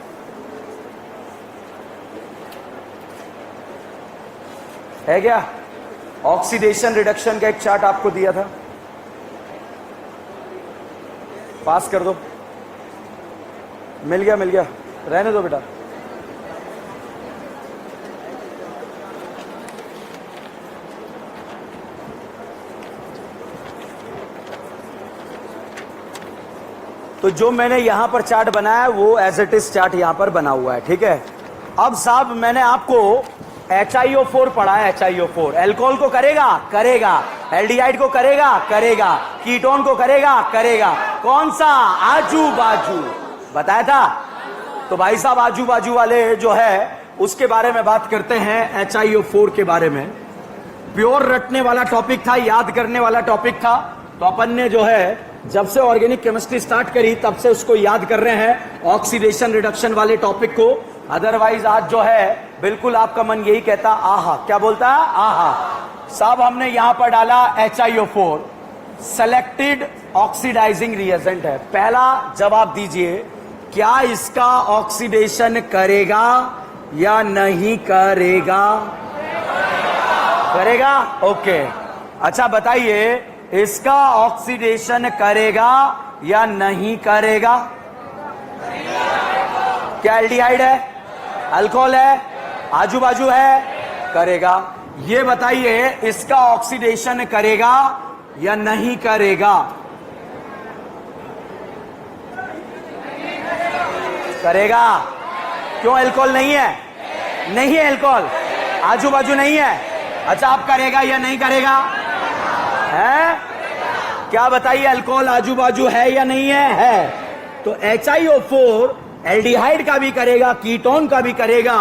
है क्या? ऑक्सीडेशन रिडक्शन का एक चार्ट आपको दिया था, पास कर दो। मिल गया? मिल गया, रहने दो बेटा। तो जो मैंने यहां पर चार्ट बनाया है वो एज इट इज चार्ट यहां पर बना हुआ है। ठीक है। अब साहब मैंने आपको HiO4 पढ़ा है। HiO4 अल्कोहल को करेगा? करेगा। एल्डिहाइड को करेगा? करेगा। कीटोन को करेगा? करेगा। कौन सा? आजू बाजू बताया था। तो भाई साहब आजू बाजू वाले जो है उसके बारे में बात करते हैं। HiO4 के बारे में प्योर रटने वाला टॉपिक था, याद करने वाला टॉपिक था। तो अपन ने जो है जब से ऑर्गेनिक केमिस्ट्री स्टार्ट करी तब से उसको याद कर रहे हैं, ऑक्सीडेशन रिडक्शन वाले टॉपिक को। अदरवाइज आज जो है बिल्कुल आपका मन यही कहता आहा। क्या बोलता है? आहा। साहब हमने यहां पर डाला HiO4, सेलेक्टेड ऑक्सीडाइजिंग रिएजेंट है। पहला जवाब दीजिए, क्या इसका ऑक्सीडेशन करेगा या नहीं करेगा? करेगा। ओके। अच्छा बताइए, इसका ऑक्सीडेशन करेगा या नहीं करेगा? क्या एल्डिहाइड है? अल्कोहल है? आजू बाजू है? करेगा। ये बताइए इसका ऑक्सीडेशन करेगा या नहीं करेगा? करेगा। क्यों? अल्कोहल नहीं है, नहीं है अल्कोहल, आजू बाजू नहीं है। अच्छा, आप करेगा या नहीं करेगा? है? क्या बताइए, अल्कोहल आजू बाजू है या नहीं है? है। तो HiO4 एल्डिहाइड का भी करेगा, कीटोन का भी करेगा,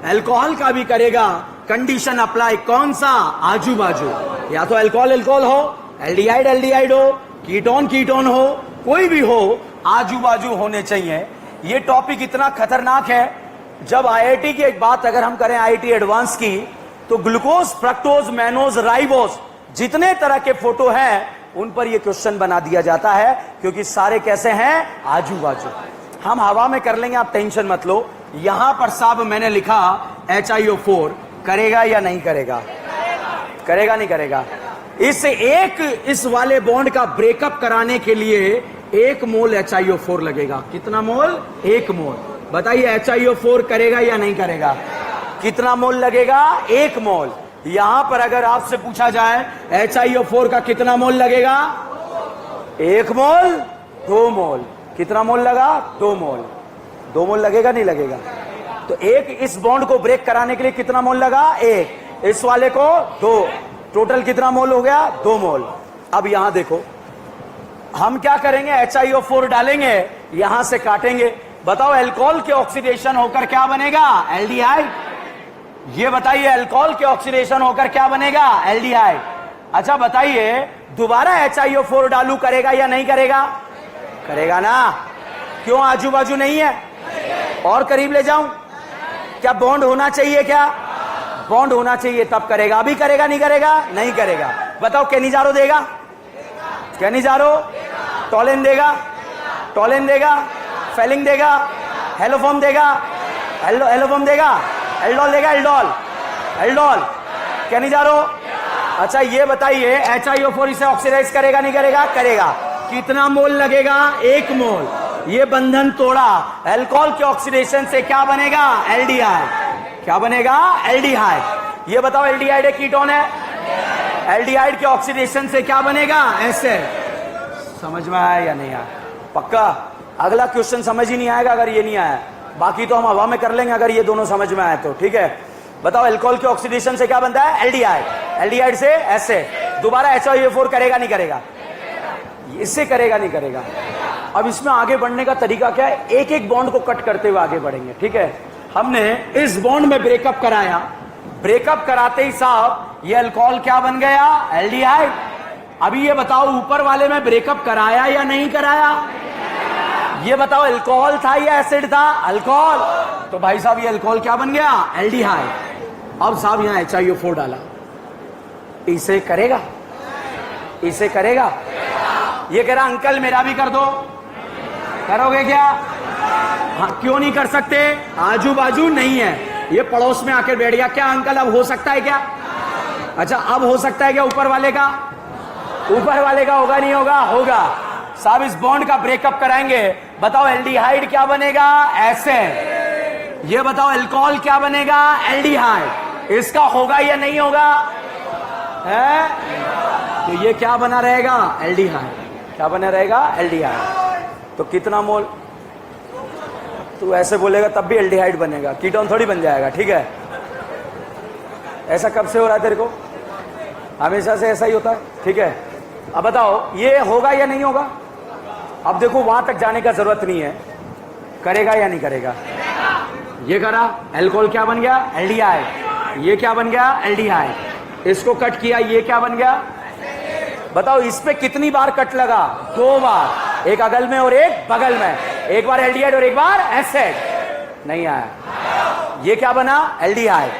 अल्कोहल का भी करेगा। कंडीशन अप्लाई कौन सा? आजू बाजू। या तो अल्कोहल अल्कोहल हो, एल्डिहाइड एल्डिहाइड हो, कीटोन कीटोन हो, कोई भी हो, आजू बाजू होने चाहिए। ये टॉपिक इतना खतरनाक है। जब IIT की एक बात अगर हम करें, IIT एडवांस की, तो ग्लूकोज, फ्रक्टोज, मैनोज, राइबोज, जितने तरह के फोटो हैं उन पर ये क्वेश्चन बना दिया जाता है, क्योंकि सारे कैसे हैं? आजू बाजू। हम हवा में कर लेंगे, आप टेंशन मत लो। यहां पर साहब मैंने लिखा HiO4 करेगा या नहीं करेगा? करेगा नहीं करेगा? इस वाले बॉन्ड का ब्रेकअप कराने के लिए 1 मोल HiO4 लगेगा। कितना मोल? 1 मोल। बताइए HiO4 करेगा या नहीं करेगा? कितना मोल लगेगा? 1 मोल। यहां पर अगर आपसे पूछा जाए HiO4 का कितना मोल लगेगा? 1 मोल, 2 मोल। कितना मोल लगा? 2 मोल। 2 मोल लगेगा नहीं लगेगा? तो एक इस बॉन्ड को ब्रेक कराने के लिए कितना मोल लगा? 1। इस वाले को 2। टोटल कितना मोल हो गया? 2 मोल। अब यहां देखो, हम क्या करेंगे? HiO4 डालेंगे, यहां से काटेंगे। बताओ अल्कोहल के ऑक्सीडेशन होकर क्या बनेगा? एल्डिहाइड। ये बताइए अल्कोहल के ऑक्सीडेशन होकर क्या बनेगा? एल्डिहाइड। अच्छा बताइए, दोबारा HiO4 डालू, करेगा या नहीं करेगा? करेगा ना। क्यों? आजू बाजू नहीं है। और करीब ले जाऊं? क्या बॉन्ड होना चाहिए? क्या बॉन्ड होना चाहिए? तब करेगा। अभी करेगा नहीं करेगा? नहीं करेगा। बताओ केनिजारो देगा? केनिजारो? टोलिन देगा? टोलिन देगा? फेलिंग देगा? हेलोफॉर्म देगा? हेलोफॉर्म देगा? एल्डोल देगा? एल्डोल? एल्डोल? केनिजारो? अच्छा ये बताइए HiO4 इसे ऑक्सीडाइज करेगा नहीं करेगा? करेगा। कितना मोल लगेगा? 1 मोल। ये बंधन तोड़ा। अल्कोहल के ऑक्सीडेशन से क्या बनेगा? एल्डिहाइड। क्या बनेगा? एल्डिहाइड। ये बताओ एल्डिहाइड है कीटोन है? एल्डिहाइड के ऑक्सीडेशन से क्या बनेगा? एसिड। समझ में आया या नहीं आया? पक्का? अगला क्वेश्चन समझ ही नहीं आएगा अगर ये नहीं आया। बाकी तो हम हवा में कर लेंगे अगर ये दोनों समझ में आए तो। ठीक है, बताओ अल्कोहल के ऑक्सीडेशन से क्या बनता है? एल्डिहाइड। एल्डिहाइड से एसिड। दोबारा HiO4 करेगा नहीं करेगा? इससे करेगा नहीं करेगा? अब इसमें आगे बढ़ने का तरीका क्या है? एक एक बॉन्ड को कट करते हुए आगे बढ़ेंगे। ठीक है, हमने इस बॉन्ड में ब्रेकअप कराया। ब्रेकअप कराते ही साहब ये अल्कोहल क्या बन गया? एल्डिहाइड। अभी ये बताओ ऊपर वाले में ब्रेकअप कराया या नहीं कराया? ये बताओ अल्कोहल था या एसिड था? अल्कोहल। तो भाई साहब ये अल्कोहल क्या बन गया? एल्डिहाइड। अब साहब यहां HiO4 डाला, इसे करेगा? इसे करेगा? ये कह रहा अंकल मेरा भी कर दो, करोगे क्या? हाँ, क्यों नहीं कर सकते? आजू बाजू नहीं है। ये पड़ोस में आकर बैठ गया। क्या अंकल अब हो सकता है क्या? अच्छा अब हो सकता है क्या ऊपर वाले का? ऊपर वाले का होगा नहीं होगा? होगा। साहब इस बॉन्ड का ब्रेकअप कराएंगे। बताओ एल्डिहाइड क्या बनेगा? एसिड। ये बताओ अल्कोहल क्या बनेगा? एल्डिहाइड। इसका होगा या नहीं होगा? है? तो ये क्या बना रहेगा? एल्डिहाइड। क्या बना रहेगा? एल्डिहाइड। तो कितना मोल? तू ऐसे बोलेगा तब भी एल्डिहाइड बनेगा, कीटोन थोड़ी बन जाएगा। ठीक है, ऐसा कब से हो रहा है तेरे को? हमेशा से ऐसा ही होता है। ठीक है, अब बताओ ये होगा या नहीं होगा? अब देखो वहां तक जाने का जरूरत नहीं है। करेगा या नहीं करेगा? ये करा, अल्कोहल क्या बन गया? एल्डिहाइड। ये क्या बन गया? एल्डिहाइड। इसको कट किया, ये क्या बन गया? बताओ इस पे कितनी बार कट लगा? 2 बार, एक अगल में और एक बगल में। एक बार एल्डिहाइड और एक बार एसिड। नहीं आया। ये क्या बना? एल्डिहाइड।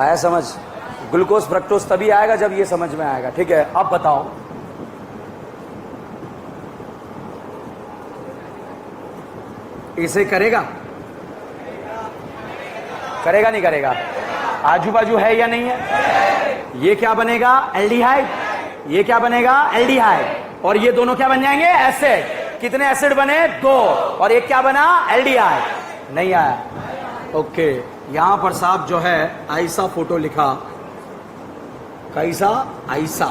आया समझ? ग्लूकोज फ्रक्टोज तभी आएगा जब ये समझ में आएगा। ठीक है, अब बताओ इसे करेगा? करेगा नहीं करेगा? आजू बाजू है या नहीं है? ये क्या बनेगा? एल्डिहाइड। ये क्या बनेगा? एल्डिहाइड। और ये दोनों क्या बन जाएंगे? एसिड। कितने एसिड बने? 2। और एक क्या बना? एल्डिहाइड। नहीं आया। ओके, यहां पर साहब जो है ऐसा फोटो लिखा, कैसा, ऐसा।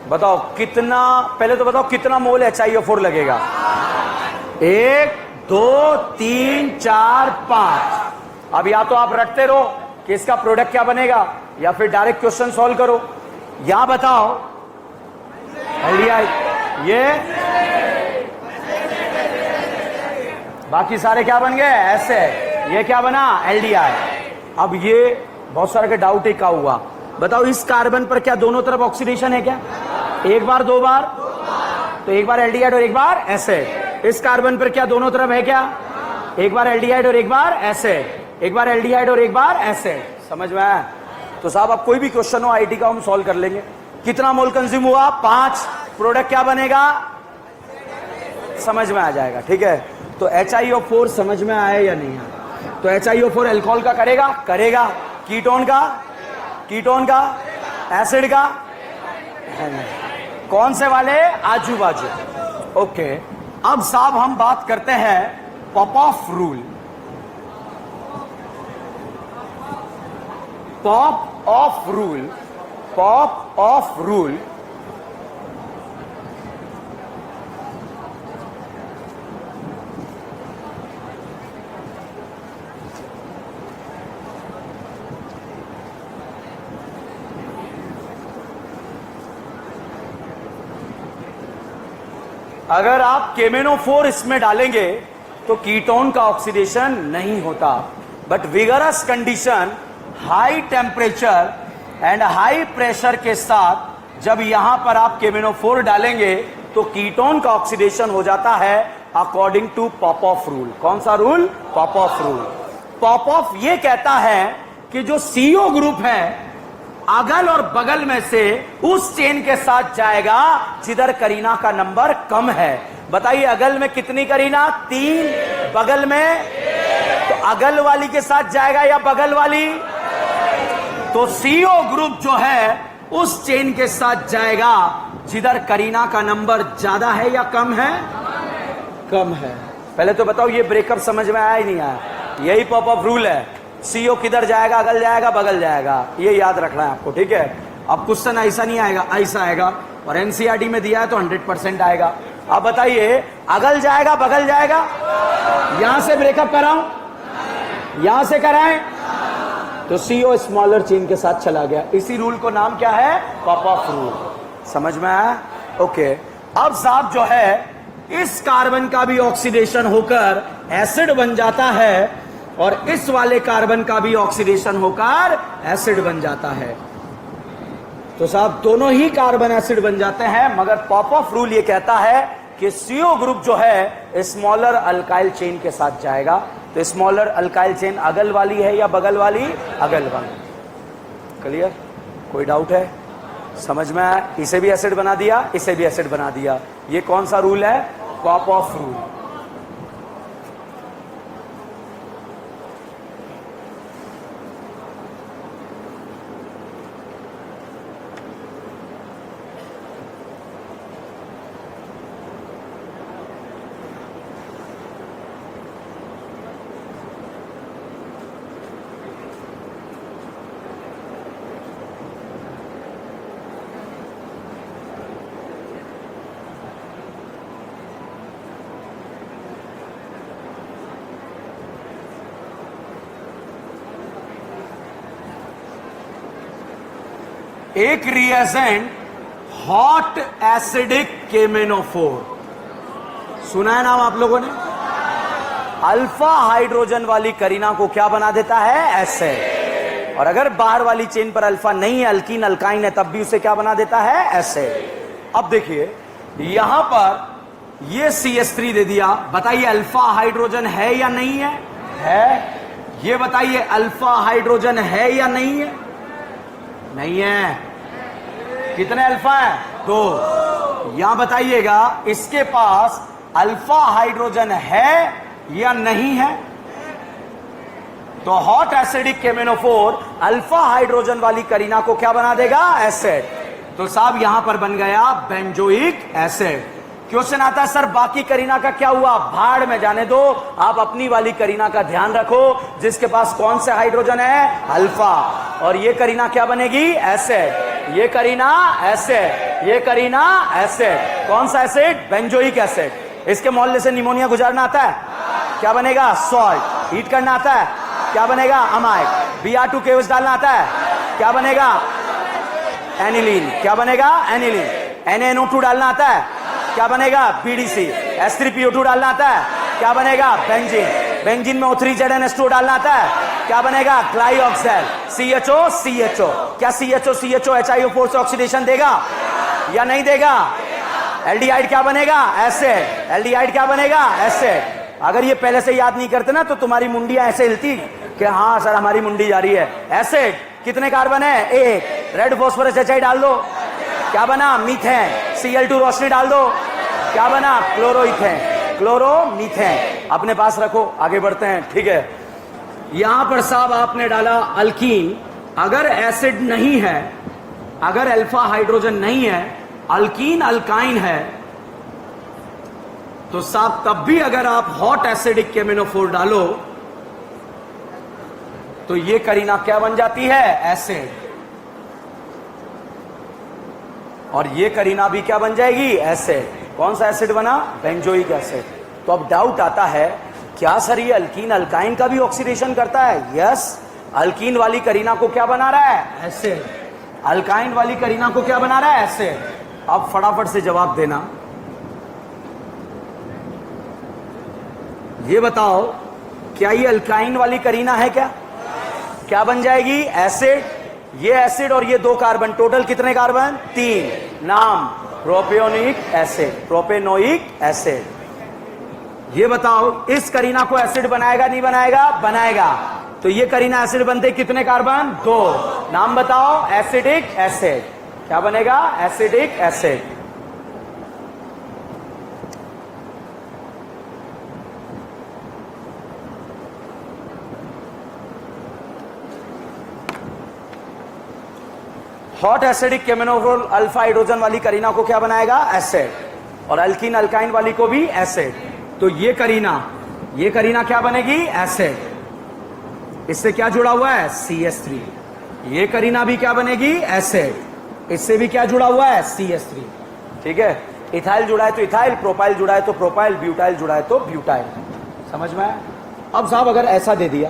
बताओ कितना, पहले तो बताओ कितना मोल HiO4 लगेगा। 1 2 3 4 5। अब या तो आप रखते रहो कि इसका प्रोडक्ट क्या बनेगा, या फिर डायरेक्ट क्वेश्चन सॉल्व करो। यहां बताओ एल्डिहाइड, ये बाकी सारे क्या बन गए, ऐसे। ये क्या बना, एल्डिहाइड। अब ये बहुत सारे के डाउट ही का हुआ, बताओ इस कार्बन पर क्या दोनों तरफ ऑक्सीडेशन है क्या, एक बार दो बार, तो एक बार एल्डिहाइड और एक बार एसिड। इस कार्बन पर क्या दोनों तरफ है क्या, एक बार एल्डिहाइड और एक बार एसिड, एक बार एल्डिहाइड और एक बार एसिड। समझ में आया? तो साहब अब कोई भी क्वेश्चन हो आईटी का हम सॉल्व कर लेंगे। कितना मोल कंज्यूम हुआ, 5। प्रोडक्ट क्या बनेगा, समझ में आ जाएगा। ठीक है, तो HiO4 समझ में आया या नहीं आया? तो HiO4 अल्कोहल का करेगा, करेगा। कीटोन का, कीटोन का, एसिड का, कौन से वाले, आजू बाजू। ओके, अब साहब हम बात करते हैं pop-of rule. Pop-of rule, pop-of rule अगर आप केमेनो4 इसमें डालेंगे तो कीटोन का ऑक्सीडेशन नहीं होता, but vigorous condition, high temperature and high pressure के साथ जब यहां पर आप केमेनो4 डालेंगे तो कीटोन का ऑक्सीडेशन हो जाता है अकॉर्डिंग टू पॉप-ऑफ रूल। कौन सा रूल, पॉप-ऑफ रूल। पॉप-ऑफ ये कहता है कि जो CO ग्रुप है अगल और बगल में से उस चेन के साथ जाएगा जिधर करीना का नंबर कम है। बताइए अगल में कितनी करीना, 3, बगल में, तो अगल वाली के साथ जाएगा या बगल वाली, तो CO ग्रुप जो है उस चेन के साथ जाएगा जिधर करीना का नंबर ज्यादा है या कम है, कम है। पहले तो बताओ ये ब्रेकअप समझ में आया ही नहीं आया? यही पॉप-ऑफ रूल है। CO किधर जाएगा, अगल जाएगा, बगल जाएगा, ये याद रखना है आपको। ठीक है, अब क्वेश्चन ऐसा नहीं आएगा, ऐसा आएगा, और NCERT में दिया है तो 100% आएगा। अब बताइए अगल जाएगा, बगल जाएगा, यहां से ब्रेकअप कराऊं, यहां से कराएं, तो CO स्मॉलर चेन के साथ चला गया। इसी रूल को नाम क्या है, पॉप-ऑफ रूल। समझ में आया? ओके, अब साहब जो है इस कार्बन का भी ऑक्सीडेशन होकर एसिड बन जाता है और इस वाले कार्बन का भी ऑक्सीडेशन होकर एसिड बन जाता है। तो साहब दोनों ही कार्बन एसिड बन जाते हैं, मगर पॉप-ऑफ रूल ये कहता है कि CO ग्रुप जो है स्मॉलर अल्काइल चेन के साथ जाएगा। तो स्मॉलर अल्काइल चेन अगल वाली है या बगल वाली, अगल वाली। क्लियर? कोई डाउट है? समझ में आया? इसे भी एसिड बना दिया, इसे भी एसिड बना दिया। ये कौन सा रूल है, पॉप-ऑफ रूल। एक रिएजेंट हॉट एसिडिक केमेनो4, सुना है नाम आप लोगों ने? अल्फा हाइड्रोजन वाली करीना को क्या बना देता है, एसिड। और अगर बाहर वाली चेन पर अल्फा नहीं है, अल्कीन अल्काइन है, तब भी उसे क्या बना देता है, एसिड। अब देखिए यहां पर ये CH3 दे दिया। बताइए अल्फा हाइड्रोजन है या नहीं है? है। ये बताइए अल्फा हाइड्रोजन है या नहीं है? नहीं है। कितने अल्फा है, 2। यहां बताइएगा इसके पास अल्फा हाइड्रोजन है या नहीं है? तो hot acidic K M N O four alpha hydrogen वाली करीना को क्या बना देगा? एसिड। तो साहब यहां पर बन गया बेंजोइक एसिड। क्वेश्चन आता है सर बाकी करीना का क्या हुआ? भाड़ में जाने दो, आप अपनी वाली करीना का ध्यान रखो जिसके पास कौन से हाइड्रोजन है? अल्फा। और ये करीना क्या बनेगी? एसिड। ये करीना एसिड, ये करीना एसिड। कौन सा एसिड? Benzoic acid. इसके मोहल्ले से निमोनिया गुजारना आता है? क्या बनेगा? सॉल्ट। हीट करना आता है? क्या बनेगा? अमाइड। Br2 केवस डालना आता है? क्या बनेगा? एनिलीन। क्या बनेगा? एनिलीन। NaNO2 डालना आता है? क्या बनेगा? BDC। S3PO2 डालना आता है? क्या बनेगा? बेंजीन। बेंजीन में O3ZnH2 डालना आता है? क्या बनेगा? ग्लाइऑक्सेल। CHO। क्या CHO HiO4 से ऑक्सीडेशन देगा या नहीं देगा? एल्डिहाइड क्या बनेगा? एसिड। एल्डिहाइड क्या बनेगा? एसिड। अगर ये पहले से याद नहीं करते ना तो तुम्हारी मुंडियां ऐसे हिलती कि हाँ सर हमारी मुंडी जा रही है। एसिड कितने कार्बन है? एक। रेड फॉस्फोरस HI डाल दो, क्या बना? मीथेन। Cl2 रोशनी डाल दो, क्या बना? Chloroethane, chloromethane. अपने पास रखो, आगे बढ़ते हैं। ठीक है, यहां पर साहब आपने डाला अल्कीन। अगर एसिड नहीं है, अगर अल्फा हाइड्रोजन नहीं है, अल्कीन अल्काइन है, तो साहब तब भी अगर आप हॉट एसिडिक केमिनोफोर डालो तो ये करीना क्या बन जाती है? एसिड। और ये करीना भी क्या बन जाएगी? एसिड। कौन सा एसिड बना? Benzoic acid. तो अब डाउट आता है क्या सर ये अल्कीन अल्काइन का भी ऑक्सीडेशन करता है? यस। अल्कीन वाली करीना को क्या बना रहा है? एसिड। अल्काइन वाली करीना को क्या बना रहा है? एसिड। अब फटाफट से जवाब देना, ये बताओ क्या ये अल्काइन वाली करीना है? क्या बन जाएगी? एसिड। ये एसिड और ये दो कार्बन, टोटल कितने कार्बन? 3। नाम? Propionic acid, propanoic acid. ये बताओ इस करीना को एसिड बनाएगा नहीं बनाएगा? बनाएगा। तो ये करीना एसिड बनते कितने कार्बन? 2। नाम बताओ? Acidic acid. क्या बनेगा? Acidic acid. Hot acidic K M N O four alpha hydrogen वाली करीना को क्या बनाएगा? एसिड। और अल्कीन अल्काइन वाली को भी एसिड। तो ये करीना क्या बनेगी? एसिड। इससे क्या जुड़ा हुआ है? CH3। ये करीना भी क्या बनेगी? एसिड। इससे भी क्या जुड़ा हुआ है? CH3। ठीक है, इथाइल जुड़ा है तो इथाइल, प्रोपाइल जुड़ा है तो प्रोपाइल, ब्यूटाइल जुड़ा है तो ब्यूटाइल। समझ में आया? अब साहब अगर ऐसा दे दिया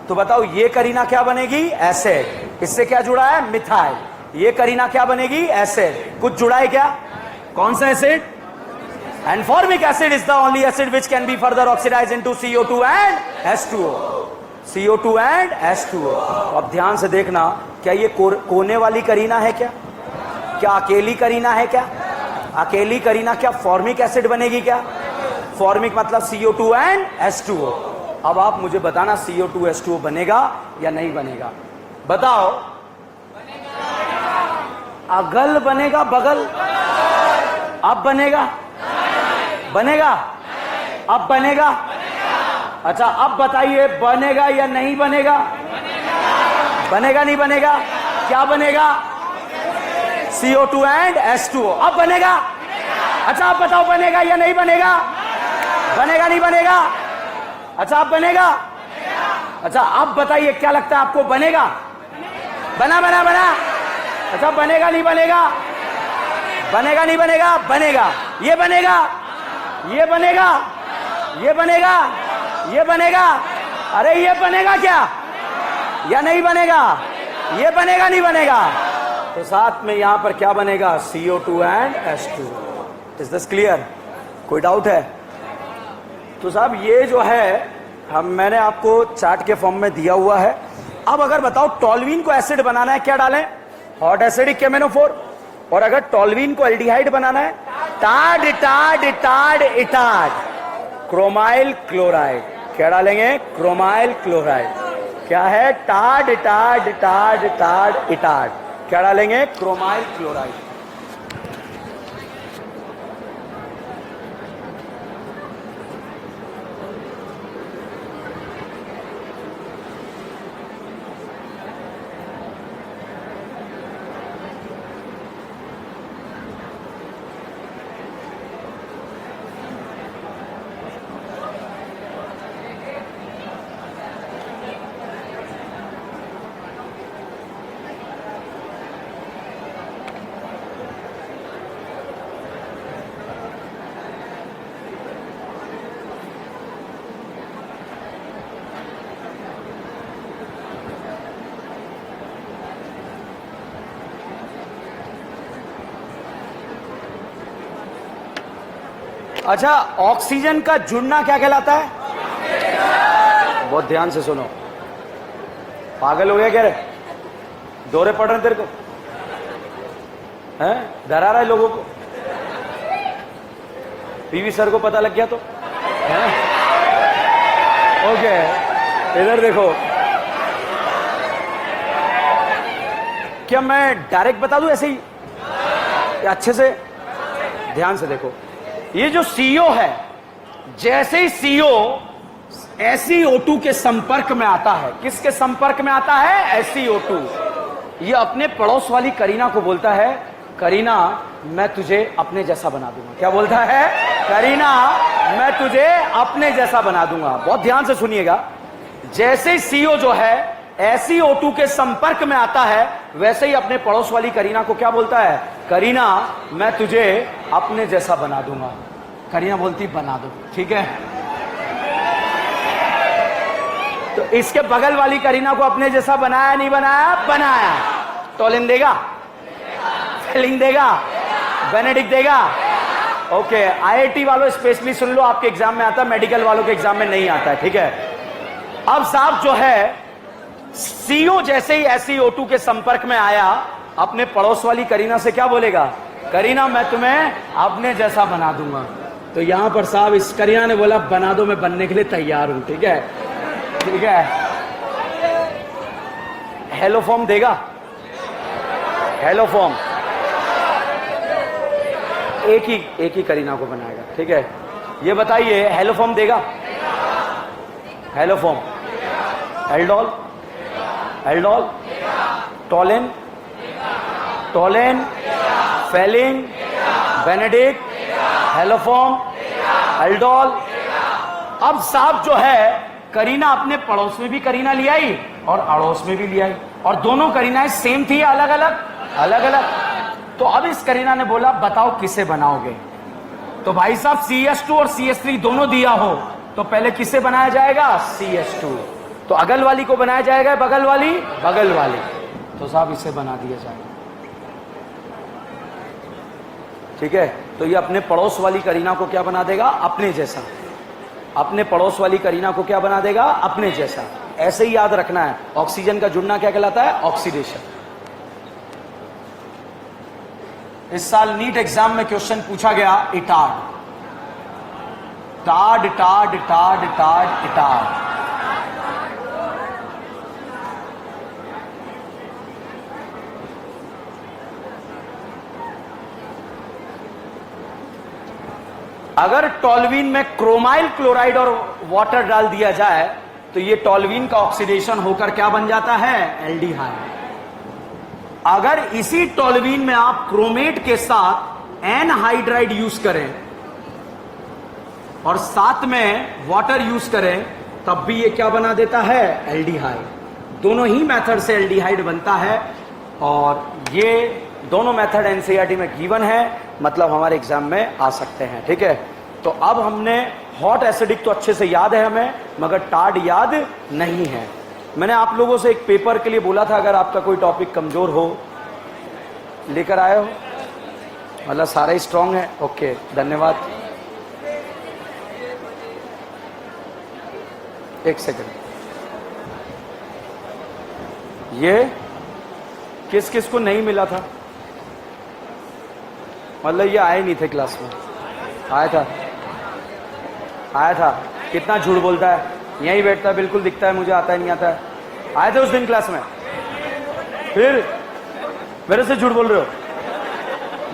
तो बताओ ये करीना क्या बनेगी? एसिड। इससे क्या जुड़ा है? मिथाइल। ये करीना क्या बनेगी? एसिड। कुछ जुड़ा है क्या? कौन सा acid? And formic acid is the only acid which can be further oxidise into CO2 and H2O। CO2 and H2O। अब ध्यान से देखना, क्या ये कोने वाली करीना है? क्या अकेली करीना है? क्या अकेली करीना क्या फॉर्मिक एसिड बनेगी? क्या फॉर्मिक मतलब CO2 एंड H2O। अब आप मुझे बताना CO2 H2O बनेगा या नहीं बनेगा? बताओ। अगल बनेगा? बगल? अब बनेगा? बनेगा? अब बनेगा? अच्छा अब बताइए बनेगा या नहीं बनेगा? बनेगा नहीं बनेगा? क्या बनेगा? CO2 and H2O। अब बनेगा? अच्छा अब बताओ बनेगा या नहीं बनेगा? बनेगा नहीं बनेगा? अच्छा अब बनेगा? अच्छा अब बताइए क्या लगता है आपको? बनेगा? बना? अच्छा बनेगा नहीं बनेगा? बनेगा नहीं बनेगा? बनेगा। ये बनेगा? ये बनेगा? ये बनेगा? ये बनेगा? अरे ये बनेगा क्या या नहीं बनेगा? ये बनेगा नहीं बनेगा? तो साथ में यहां पर क्या बनेगा? CO2 and H2। Is this clear? कोई डाउट है? तो साहब ये जो है मैंने आपको चार्ट के फॉर्म में दिया हुआ है। अब अगर बताओ टॉल्वीन को एसिड बनाना है, क्या डालें? Hot acidic K M N O four. और अगर टॉल्वीन को एल्डिहाइड बनाना है, टाड इटाड क्रोमाइल क्लोराइड। क्या डालेंगे? Chromyl chloride. क्या है? टाड इटाड। क्या डालेंगे? Chromyl chloride. अच्छा, ऑक्सीजन का जुड़ना क्या कहलाता है? बहुत ध्यान से सुनो, पागल हो गया क्या रे? दौरे पड़ रहे तेरे को हैं? डरा रहा है लोगों को? पीवी सर को पता लग गया तो है? ओके, इधर देखो, क्या मैं डायरेक्ट बता दूं ऐसे ही या अच्छे से? ध्यान से देखो, ये जो CO है, जैसे ही CO SiO2 के संपर्क में आता है, किसके संपर्क में आता है? SiO2। ये अपने पड़ोस वाली करीना को बोलता है, करीना मैं तुझे अपने जैसा बना दूंगा। क्या बोलता है? करीना मैं तुझे अपने जैसा बना दूंगा। बहुत ध्यान से सुनिएगा, जैसे ही CO जो है SiO2 के संपर्क में आता है, वैसे ही अपने पड़ोस वाली करीना को क्या बोलता है? करीना मैं तुझे अपने जैसा बना दूंगा। करीना बोलती बना दो, ठीक है। तो इसके बगल वाली करीना को अपने जैसा बनाया नहीं बनाया? बनाया। टॉलिन देगा, फेलिंग देगा, बेनेडिक्ट देगा। ओके, IIT वालों स्पेशली सुन लो, आपके एग्जाम में आता है, मेडिकल वालों के एग्जाम में नहीं आता है, ठीक है। अब साहब जो है, CO जैसे ही SiO2 के संपर्क में आया, अपने पड़ोस वाली करीना से क्या बोलेगा? करीना मैं तुम्हें अपने जैसा बना दूंगा। तो यहां पर साहब इस करीना ने बोला बना दो, मैं बनने के लिए तैयार हूं, ठीक है, ठीक है। हेलो फॉर्म देगा? हेलो फॉर्म एक ही करीना को बनाएगा, ठीक है। ये बताइए, हेलो फॉर्म देगा? Haloform, aldol, aldol, Tollens, Tollens, Fehling, Benedict, haloform, aldol. अब साहब जो है, करीना अपने पड़ोस में भी करीना ले आई और अड़ोस में भी ले आई, और दोनों करीनाएं सेम थी, अलग अलग? अलग अलग। तो अब इस करीना ने बोला बताओ किसे बनाओगे? तो भाई साहब CS2 और CS3 दोनों दिया हो, तो पहले किसे बनाया जाएगा? CS2। तो अगल वाली को बनाया जाएगा, बगल वाली? बगल वाली। तो साहब इसे बना दिया जाएगा, ठीक है। तो ये अपने पड़ोस वाली करीना को क्या बना देगा? अपने जैसा। अपने पड़ोस वाली करीना को क्या बना देगा? अपने जैसा। ऐसे ही याद रखना है। ऑक्सीजन का जुड़ना क्या कहलाता है? ऑक्सीडेशन। इस साल नीट एग्जाम में क्वेश्चन पूछा गया Etard, tarred tarred tarred tarred Etard. अगर टॉल्वीन में क्रोमाइल क्लोराइड और वाटर डाल दिया जाए तो ये टॉल्वीन का ऑक्सीडेशन होकर क्या बन जाता है? एल्डिहाइड। अगर इसी टॉल्वीन में आप क्रोमेट के साथ एनहाइड्राइड यूज करें और साथ में वाटर यूज करें, तब भी ये क्या बना देता है? एल्डिहाइड। दोनों ही मेथड से एल्डिहाइड बनता है, और ये दोनों मेथड एनसीईआरटी में गिवन है, मतलब हमारे एग्जाम में आ सकते हैं, ठीक है। तो अब हमने हॉट एसिडिक तो अच्छे से याद है हमें, मगर टार्ड याद नहीं है। मैंने आप लोगों से एक पेपर के लिए बोला था, अगर आपका कोई टॉपिक कमजोर हो लेकर आए हो, मतलब सारा ही स्ट्रांग है। ओके, धन्यवाद। एक सेकंड, ये किस किस को नहीं मिला था? मतलब ये आए नहीं थे क्लास में? आया था, आया था। कितना झूठ बोलता है, यहीं बैठता है, बिल्कुल दिखता है मुझे, आता है नहीं आता है। आए थे उस दिन क्लास में, फिर मेरे से झूठ बोल रहे हो?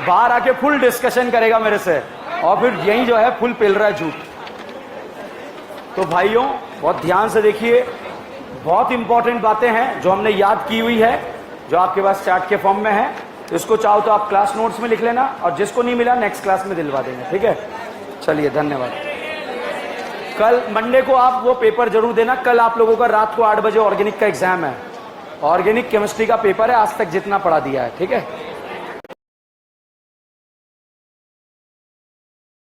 बाहर आके फुल डिस्कशन करेगा मेरे से, और फिर यहीं जो है फुल पेल रहा है झूठ। तो भाइयों बहुत ध्यान से देखिए, बहुत इंपॉर्टेंट बातें हैं जो हमने याद की हुई है, जो आपके पास चार्ट के फॉर्म में है। इसको चाहो तो आप क्लास नोट्स में लिख लेना, और जिसको नहीं मिला नेक्स्ट क्लास में दिलवा देंगे, ठीक है। चलिए, धन्यवाद। कल मंडे को आप वो पेपर जरूर देना। कल आप लोगों का रात को 8 बजे ऑर्गेनिक का एग्जाम है, ऑर्गेनिक केमिस्ट्री का पेपर है, आज तक जितना पढ़ा दिया है, ठीक है।